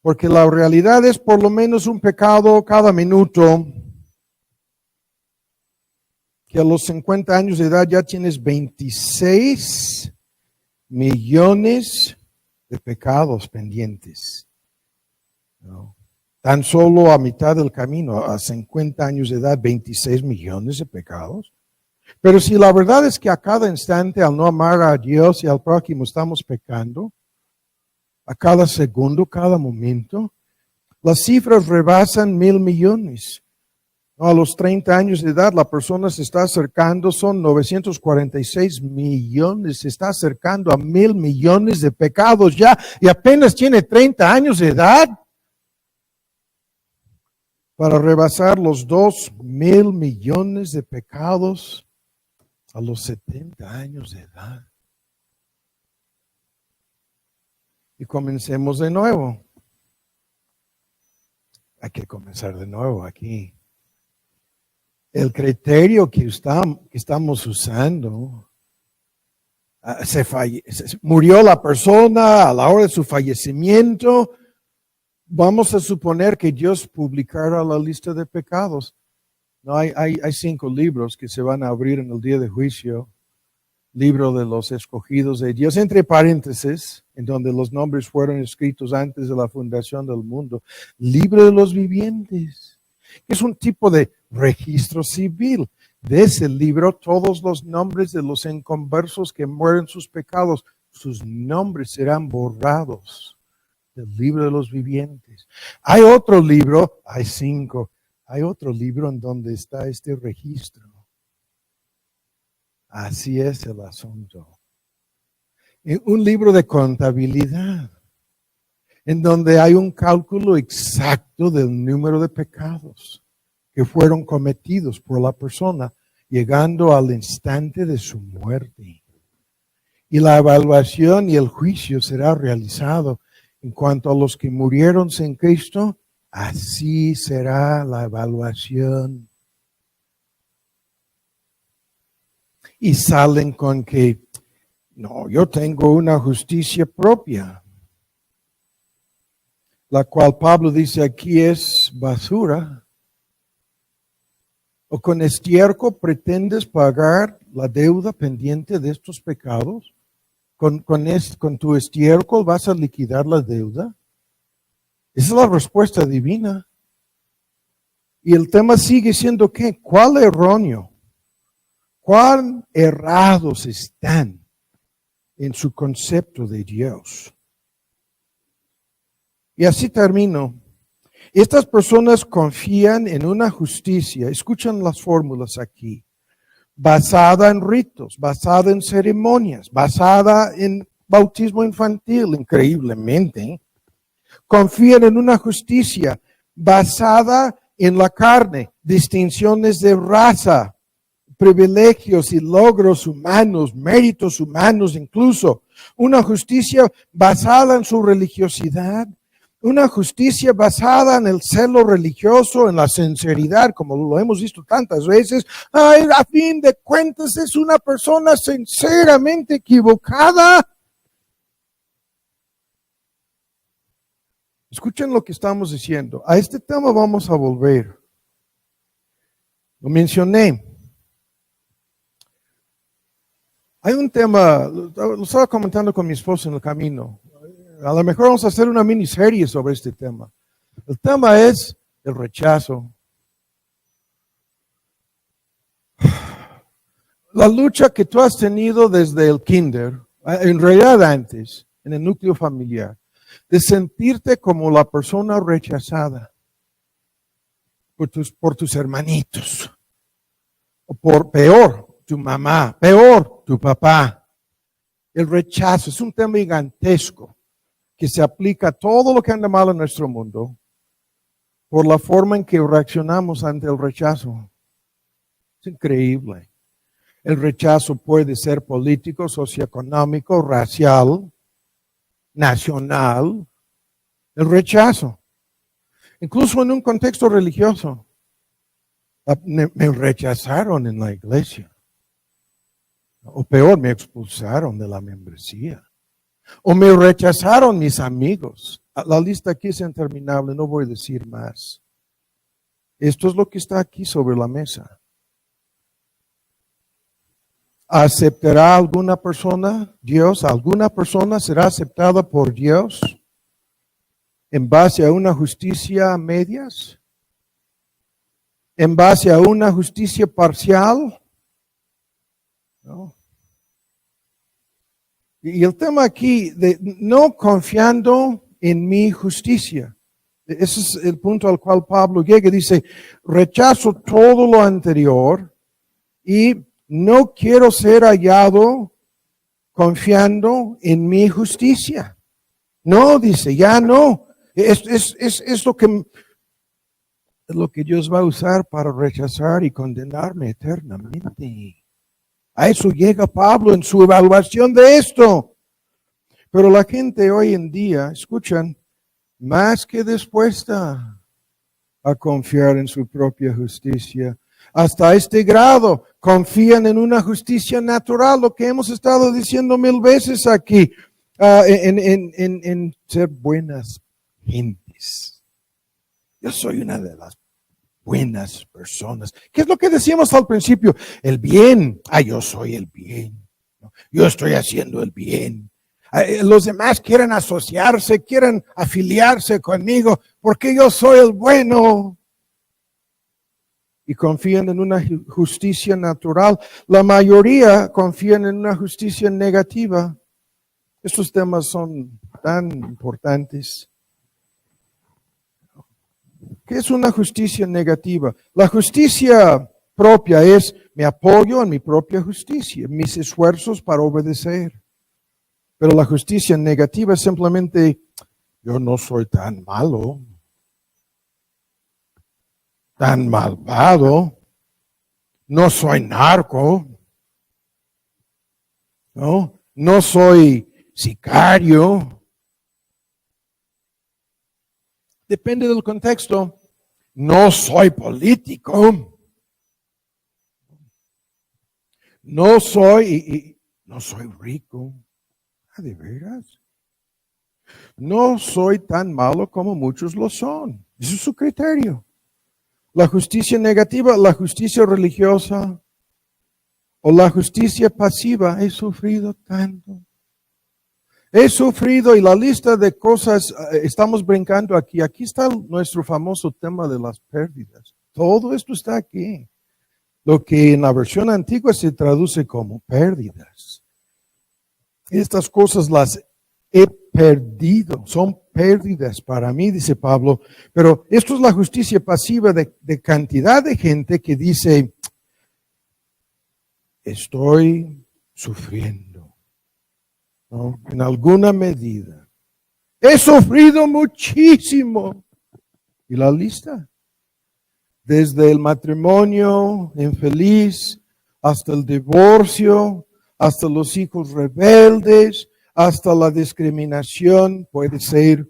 Porque la realidad es por lo menos un pecado cada minuto. Que a los 50 años de edad ya tienes 26 millones de pecados pendientes. ¿No? Tan solo a mitad del camino, a 50 años de edad, 26 millones de pecados. Pero si la verdad es que a cada instante, al no amar a Dios y al prójimo, estamos pecando, a cada segundo, cada momento, las cifras rebasan 1,000 millones. A los 30 años de edad, la persona se está acercando, son 946 millones, se está acercando a 1,000 millones de pecados ya, y apenas tiene 30 años de edad. Para rebasar los 2,000 millones de pecados a los 70 años de edad. Y comencemos de nuevo. Hay que comenzar de nuevo aquí. El criterio que estamos usando, murió la persona a la hora de su fallecimiento, vamos a suponer que Dios publicara la lista de pecados. No, hay 5 libros que se van a abrir en el día de juicio. Libro de los escogidos de Dios, entre paréntesis, en donde los nombres fueron escritos antes de la fundación del mundo. Libro de los vivientes. Es un tipo de registro civil. De ese libro, todos los nombres de los inconversos que mueren sus pecados, sus nombres serán borrados del libro de los vivientes. Hay otro libro, hay 5, hay otro libro en donde está este registro. Así es el asunto. Un libro de contabilidad, en donde hay un cálculo exacto del número de pecados que fueron cometidos por la persona, llegando al instante de su muerte. Y la evaluación y el juicio será realizado en cuanto a los que murieron sin Cristo. Así será la evaluación. Y salen con que, no, yo tengo una justicia propia, la cual Pablo dice aquí es basura. ¿O con estiércol pretendes pagar la deuda pendiente de estos pecados? ¿Con tu estiércol vas a liquidar la deuda? Esa es la respuesta divina. Y el tema sigue siendo ¿qué? ¿Cuál erróneo? ¿Cuán errados están en su concepto de Dios? Y así termino. Estas personas confían en una justicia, escuchan las fórmulas aquí, basada en ritos, basada en ceremonias, basada en bautismo infantil, increíblemente. Confían en una justicia basada en la carne, distinciones de raza, privilegios y logros humanos, méritos humanos incluso. Una justicia basada en su religiosidad. Una justicia basada en el celo religioso, en la sinceridad, como lo hemos visto tantas veces. Ay, a fin de cuentas es una persona sinceramente equivocada. Escuchen lo que estamos diciendo. A este tema vamos a volver. Lo mencioné. Hay un tema, lo estaba comentando con mi esposo en el camino. A lo mejor vamos a hacer una miniserie sobre este tema. El tema es el rechazo. La lucha que tú has tenido desde el kinder, en realidad antes, en el núcleo familiar, de sentirte como la persona rechazada por tus hermanitos, o por peor, tu mamá, peor, tu papá. El rechazo es un tema gigantesco que se aplica a todo lo que anda mal en nuestro mundo por la forma en que reaccionamos ante el rechazo. Es increíble. El rechazo puede ser político, socioeconómico, racial, nacional. El rechazo. Incluso en un contexto religioso. Me rechazaron en la iglesia. O peor, me expulsaron de la membresía. O me rechazaron mis amigos. La lista aquí es interminable, no voy a decir más. Esto es lo que está aquí sobre la mesa. ¿Aceptará alguna persona Dios? ¿Alguna persona será aceptada por Dios en base a una justicia a medias? ¿En base a una justicia parcial? No. Y el tema aquí de no confiando en mi justicia. Ese es el punto al cual Pablo llega. Dice, rechazo todo lo anterior y no quiero ser hallado confiando en mi justicia. No, dice, ya no. Es lo que Dios va a usar para rechazar y condenarme eternamente. A eso llega Pablo en su evaluación de esto. Pero la gente hoy en día, escuchan, más que dispuesta a confiar en su propia justicia. Hasta este grado confían en una justicia natural, lo que hemos estado diciendo 1000 veces aquí, en ser buenas gentes. Yo soy una de las buenas personas. ¿Qué es lo que decíamos al principio? El bien. Yo soy el bien. Yo estoy haciendo el bien. Los demás quieren asociarse, quieren afiliarse conmigo porque yo soy el bueno. Y confían en una justicia natural. La mayoría confían en una justicia negativa. Estos temas son tan importantes. ¿Qué es una justicia negativa? La justicia propia es, me apoyo en mi propia justicia, mis esfuerzos para obedecer. Pero la justicia negativa es simplemente, yo no soy tan malo, tan malvado, no soy narco, no soy sicario. Depende del contexto. No soy político. No soy rico. ¿De veras? No soy tan malo como muchos lo son. Ese es su criterio. La justicia negativa, la justicia religiosa o la justicia pasiva. He sufrido tanto. He sufrido y la lista de cosas, estamos brincando aquí. Aquí está nuestro famoso tema de las pérdidas. Todo esto está aquí. Lo que en la versión antigua se traduce como pérdidas. Estas cosas las he perdido. Son pérdidas para mí, dice Pablo. Pero esto es la justicia pasiva de cantidad de gente que dice, estoy sufriendo. ¿No? En alguna medida. He sufrido muchísimo. ¿Y la lista? Desde el matrimonio infeliz, hasta el divorcio, hasta los hijos rebeldes, hasta la discriminación, puede ser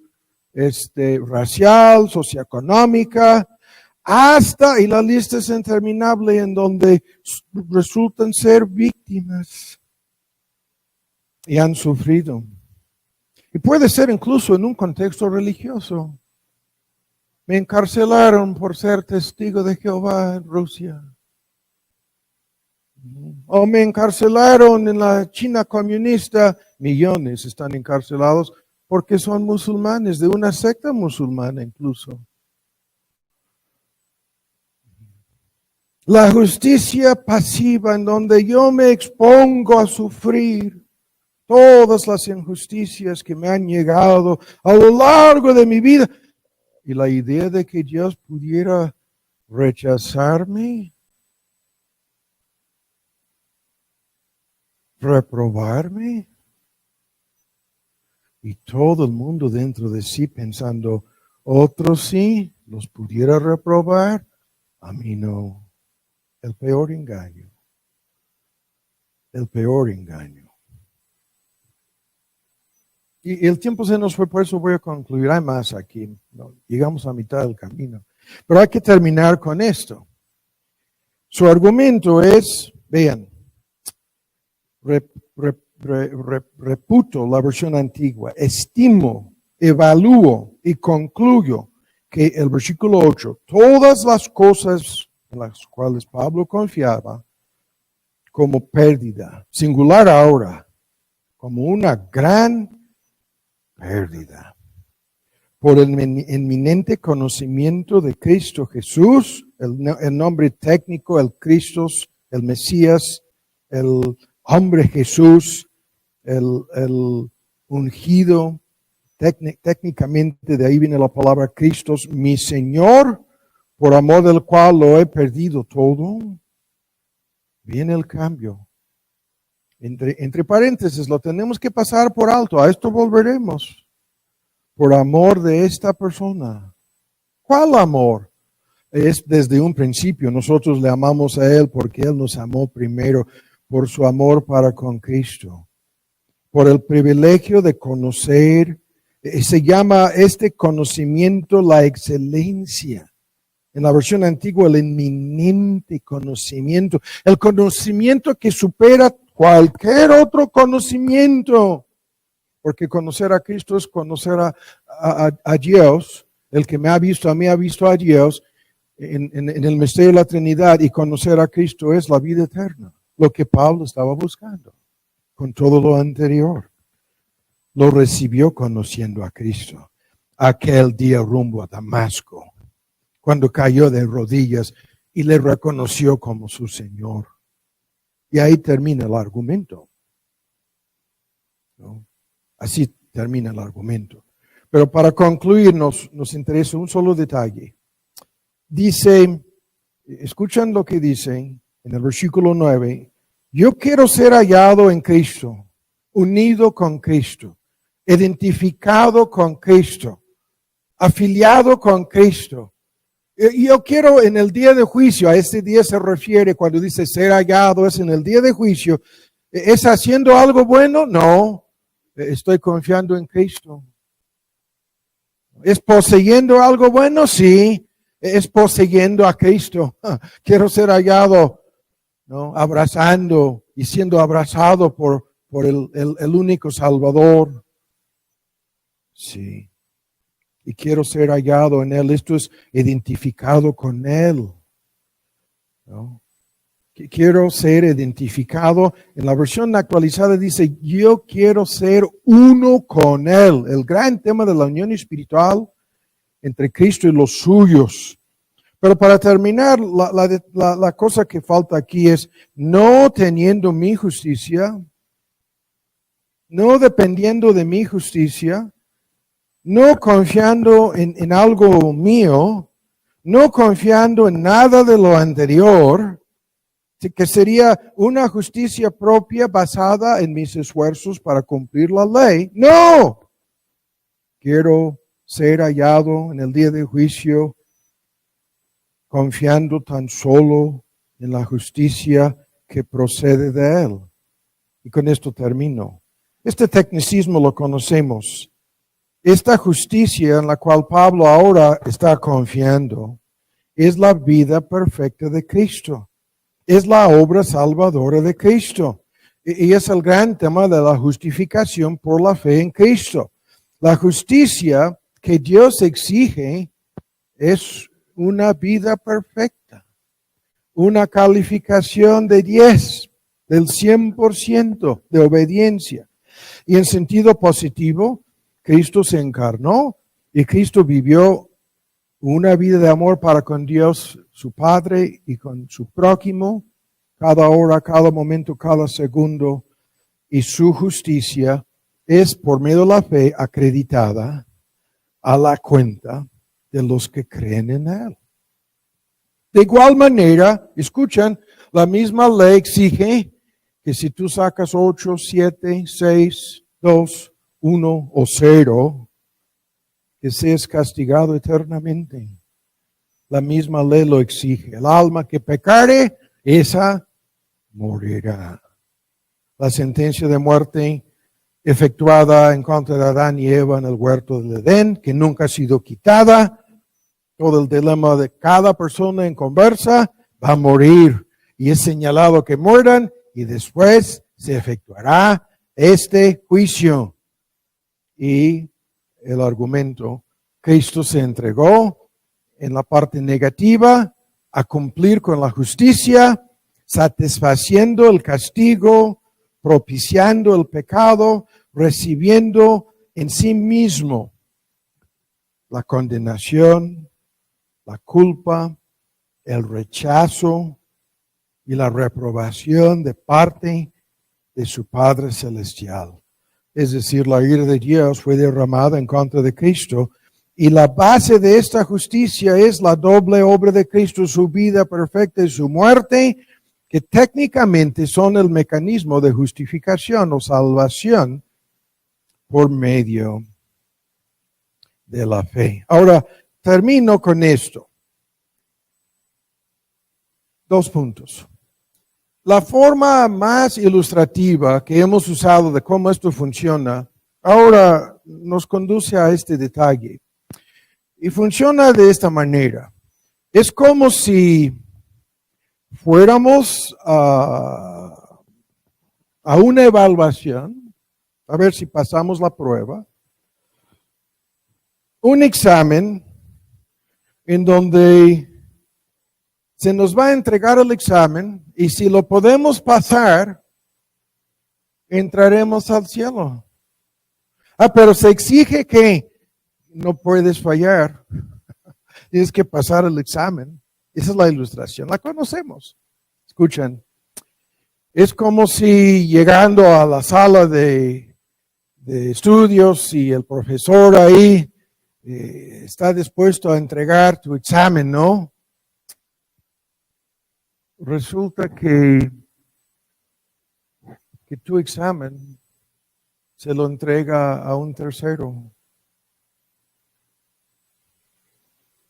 racial, socioeconómica, hasta, y la lista es interminable, en donde resultan ser víctimas. Y han sufrido. Y puede ser incluso en un contexto religioso. Me encarcelaron por ser testigo de Jehová en Rusia. O me encarcelaron en la China comunista. Millones están encarcelados porque son musulmanes, de una secta musulmana incluso. La justicia pasiva en donde yo me expongo a sufrir todas las injusticias que me han llegado a lo largo de mi vida. Y la idea de que Dios pudiera rechazarme, reprobarme, y todo el mundo dentro de sí pensando, otros sí los pudiera reprobar, a mí no. El peor engaño. El peor engaño. Y el tiempo se nos fue, por eso voy a concluir. Hay más aquí. No, llegamos a mitad del camino. Pero hay que terminar con esto. Su argumento es, vean, reputo la versión antigua, estimo, evalúo y concluyo que el versículo 8, todas las cosas en las cuales Pablo confiaba como pérdida, singular ahora, como una gran pérdida, por el eminente conocimiento de Cristo Jesús, el nombre técnico, el Cristo, el Mesías, el hombre Jesús, el ungido, técnicamente de ahí viene la palabra Cristo, mi Señor, por amor del cual lo he perdido todo. Viene el cambio. Entre paréntesis, lo tenemos que pasar por alto, a esto volveremos. Por amor de esta persona. ¿Cuál amor? Es desde un principio, nosotros le amamos a Él porque Él nos amó primero, por su amor para con Cristo. Por el privilegio de conocer, se llama este conocimiento la excelencia. En la versión antigua, el eminente conocimiento. El conocimiento que supera cualquier otro conocimiento. Porque conocer a Cristo es conocer a Dios. El que me ha visto a mí ha visto a Dios en el misterio de la Trinidad. Y conocer a Cristo es la vida eterna. Lo que Pablo estaba buscando. Con todo lo anterior. Lo recibió conociendo a Cristo. Aquel día rumbo a Damasco. Cuando cayó de rodillas y le reconoció como su Señor. Y ahí termina el argumento. ¿No? Así termina el argumento. Pero para concluir nos interesa un solo detalle. Dice, escuchan lo que dice en el versículo 9, yo quiero ser hallado en Cristo, unido con Cristo, identificado con Cristo, afiliado con Cristo. Yo quiero en el día de juicio, a este día se refiere cuando dice ser hallado, es en el día de juicio. ¿Es haciendo algo bueno? No, estoy confiando en Cristo. ¿Es poseyendo algo bueno? Sí, es poseyendo a Cristo. Quiero ser hallado, ¿no? Abrazando y siendo abrazado por el único Salvador. Sí. Y quiero ser hallado en Él. Esto es identificado con Él. ¿No? Quiero ser identificado. En la versión actualizada dice, yo quiero ser uno con Él. El gran tema de la unión espiritual entre Cristo y los suyos. Pero para terminar, la cosa que falta aquí es, no teniendo mi justicia, no dependiendo de mi justicia, no confiando en algo mío, no confiando en nada de lo anterior, que sería una justicia propia basada en mis esfuerzos para cumplir la ley. No, quiero ser hallado en el día de juicio, confiando tan solo en la justicia que procede de Él. Y con esto termino. Este tecnicismo lo conocemos. Esta justicia en la cual Pablo ahora está confiando es la vida perfecta de Cristo. Es la obra salvadora de Cristo. Y es el gran tema de la justificación por la fe en Cristo. La justicia que Dios exige es una vida perfecta. una calificación de 10, del 100% de obediencia. Y en sentido positivo, Cristo se encarnó y Cristo vivió una vida de amor para con Dios, su Padre, y con su prójimo, cada hora, cada momento, cada segundo. Y su justicia es por medio de la fe acreditada a la cuenta de los que creen en Él. De igual manera, escuchan, la misma ley exige que si tú sacas 8, 7, 6, 2, 1 o 0, que seas castigado eternamente. La misma ley lo exige. El alma que pecare, esa morirá. La sentencia de muerte efectuada en contra de Adán y Eva en el huerto del Edén, que nunca ha sido quitada. Todo el dilema de cada persona en conversa va a morir. Y es señalado que mueran y después se efectuará este juicio. Y el argumento, Cristo se entregó en la parte negativa a cumplir con la justicia, satisfaciendo el castigo, propiciando el pecado, recibiendo en sí mismo la condenación, la culpa, el rechazo y la reprobación de parte de su Padre Celestial. Es decir, la ira de Dios fue derramada en contra de Cristo y la base de esta justicia es la doble obra de Cristo, su vida perfecta y su muerte, que técnicamente son el mecanismo de justificación o salvación por medio de la fe. Ahora, termino con esto. 2 puntos. La forma más ilustrativa que hemos usado de cómo esto funciona, ahora nos conduce a este detalle. Y funciona de esta manera. Es como si fuéramos a una evaluación, a ver si pasamos la prueba, un examen en donde se nos va a entregar el examen y si lo podemos pasar, entraremos al cielo. Pero se exige que no puedes fallar, tienes que pasar el examen. Esa es la ilustración, la conocemos. Escuchen, es como si llegando a la sala de estudios y el profesor ahí está dispuesto a entregar tu examen, ¿no? Resulta que tu examen se lo entrega a un tercero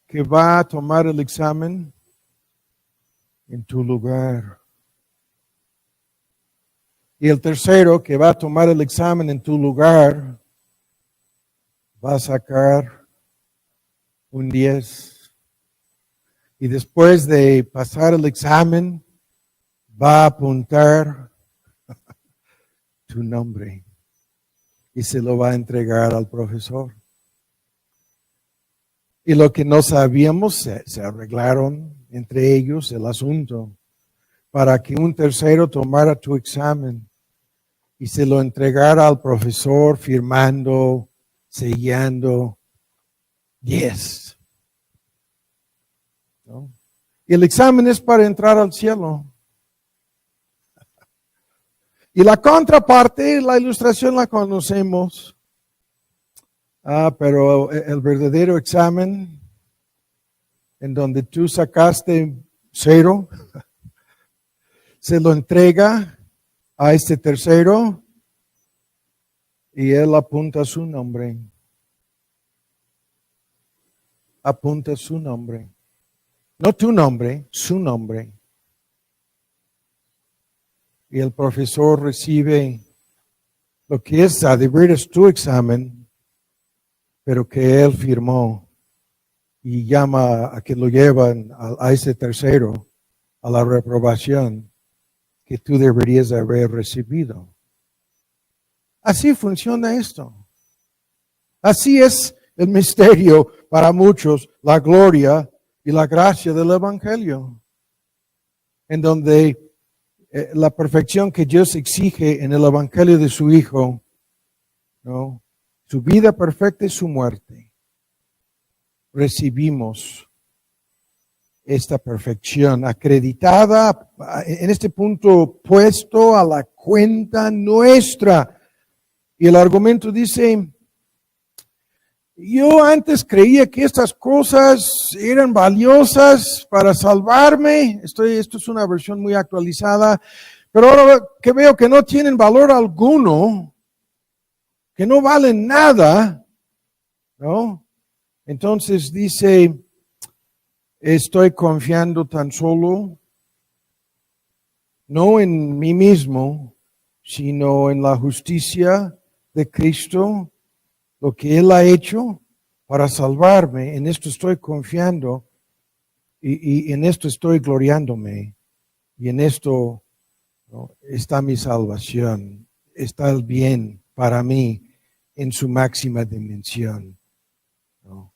que va a tomar el examen en tu lugar. Y el tercero que va a tomar el examen en tu lugar va a sacar un 10. Y después de pasar el examen, va a apuntar tu nombre y se lo va a entregar al profesor. Y lo que no sabíamos, se arreglaron entre ellos el asunto para que un tercero tomara tu examen y se lo entregara al profesor firmando, sellando 10. ¿No? Y el examen es para entrar al cielo. Y la contraparte, la ilustración la conocemos. Pero el verdadero examen, en donde tú sacaste 0, se lo entrega a este tercero y él apunta su nombre. Apunta su nombre. No tu nombre, su nombre. Y el profesor recibe lo que es de veras tu examen, pero que él firmó y llama a que lo llevan a ese tercero a la reprobación que tú deberías haber recibido. Así funciona esto. Así es el misterio para muchos, la gloria y la gracia del Evangelio. en donde la perfección que Dios exige en el Evangelio de su Hijo, ¿no? Su vida perfecta y su muerte. Recibimos esta perfección acreditada, en este punto puesto a la cuenta nuestra. Y el argumento dice, yo antes creía que estas cosas eran valiosas para salvarme. Esto es una versión muy actualizada, pero ahora que veo que no tienen valor alguno, que no valen nada, ¿no? Entonces dice, estoy confiando tan solo, no en mí mismo, sino en la justicia de Cristo, lo que Él ha hecho para salvarme. En esto estoy confiando y en esto estoy gloriándome. Y en esto, ¿no?, está mi salvación, está el bien para mí en su máxima dimensión, ¿no?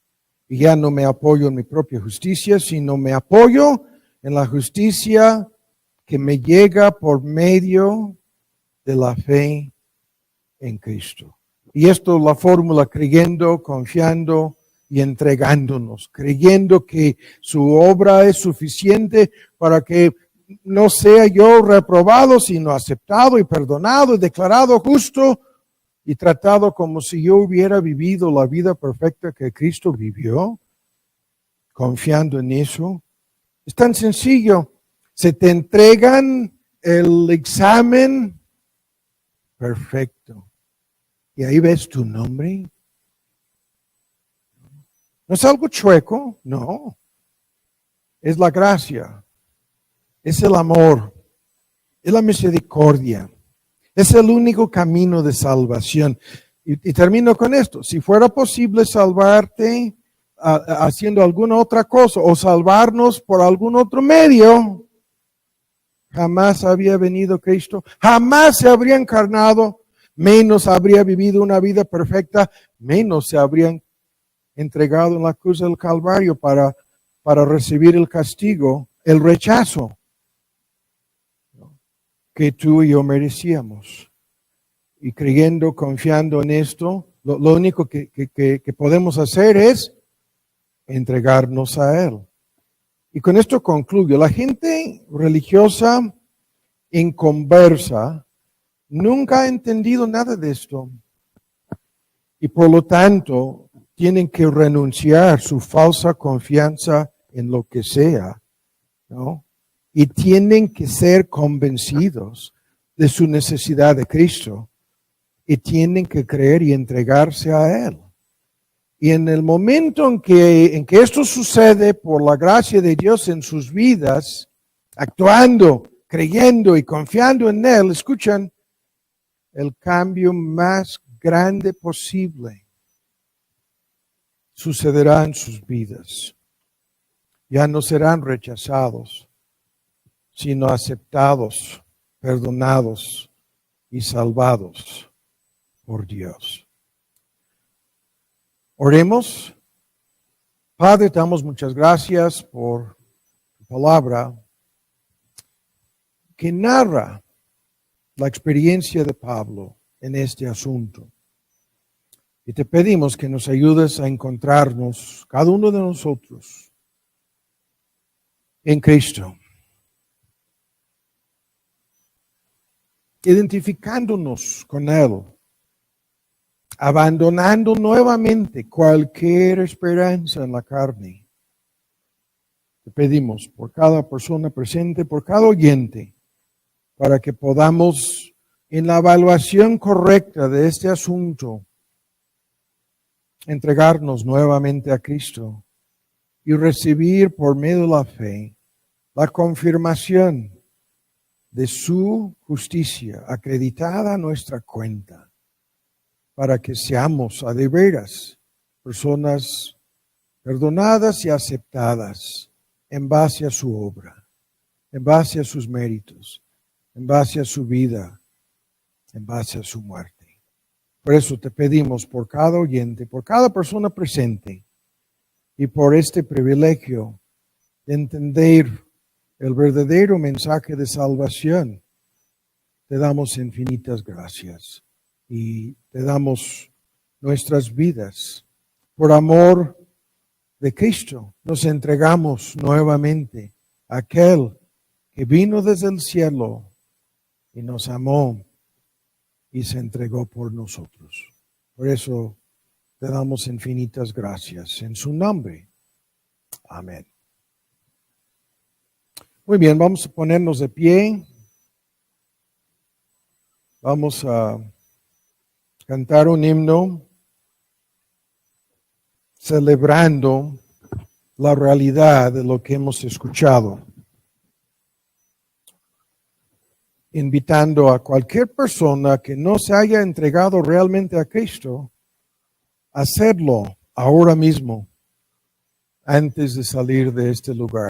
Y ya no me apoyo en mi propia justicia, sino me apoyo en la justicia que me llega por medio de la fe en Cristo. Y esto la fórmula creyendo, confiando y entregándonos, creyendo que su obra es suficiente para que no sea yo reprobado, sino aceptado y perdonado y declarado justo y tratado como si yo hubiera vivido la vida perfecta que Cristo vivió, confiando en eso. Es tan sencillo. Se te entregan el examen perfecto. Y ahí ves tu nombre. No es algo chueco, no. Es la gracia. Es el amor. Es la misericordia. Es el único camino de salvación. Y termino con esto. Si fuera posible salvarte haciendo alguna otra cosa o salvarnos por algún otro medio, jamás había venido Cristo, jamás se habría encarnado, menos habría vivido una vida perfecta, menos se habrían entregado en la cruz del Calvario para recibir el castigo, el rechazo que tú y yo merecíamos. Y creyendo, confiando en esto, lo único que podemos hacer es entregarnos a Él. Y con esto concluyo. La gente religiosa inconversa nunca ha entendido nada de esto. Y por lo tanto, tienen que renunciar su falsa confianza en lo que sea, ¿no? Y tienen que ser convencidos de su necesidad de Cristo. Y tienen que creer y entregarse a Él. Y en el momento en que esto sucede por la gracia de Dios en sus vidas, actuando, creyendo y confiando en Él, escuchan, el cambio más grande posible sucederá en sus vidas. Ya no serán rechazados, sino aceptados, perdonados y salvados por Dios. Oremos. Padre, te damos muchas gracias por tu palabra que narra la experiencia de Pablo en este asunto. Y te pedimos que nos ayudes a encontrarnos, cada uno de nosotros, en Cristo, identificándonos con Él, abandonando nuevamente cualquier esperanza en la carne. Te pedimos por cada persona presente, por cada oyente, para que podamos, en la evaluación correcta de este asunto, entregarnos nuevamente a Cristo y recibir por medio de la fe la confirmación de su justicia acreditada a nuestra cuenta, para que seamos a de veras personas perdonadas y aceptadas en base a su obra, en base a sus méritos, en base a su vida, en base a su muerte. Por eso te pedimos por cada oyente, por cada persona presente y por este privilegio de entender el verdadero mensaje de salvación, te damos infinitas gracias y te damos nuestras vidas. Por amor de Cristo, nos entregamos nuevamente a aquel que vino desde el cielo y nos amó y se entregó por nosotros. Por eso te damos infinitas gracias en su nombre. Amén. Muy bien, vamos a ponernos de pie. Vamos a cantar un himno celebrando la realidad de lo que hemos escuchado. Invitando a cualquier persona que no se haya entregado realmente a Cristo, a hacerlo ahora mismo, antes de salir de este lugar.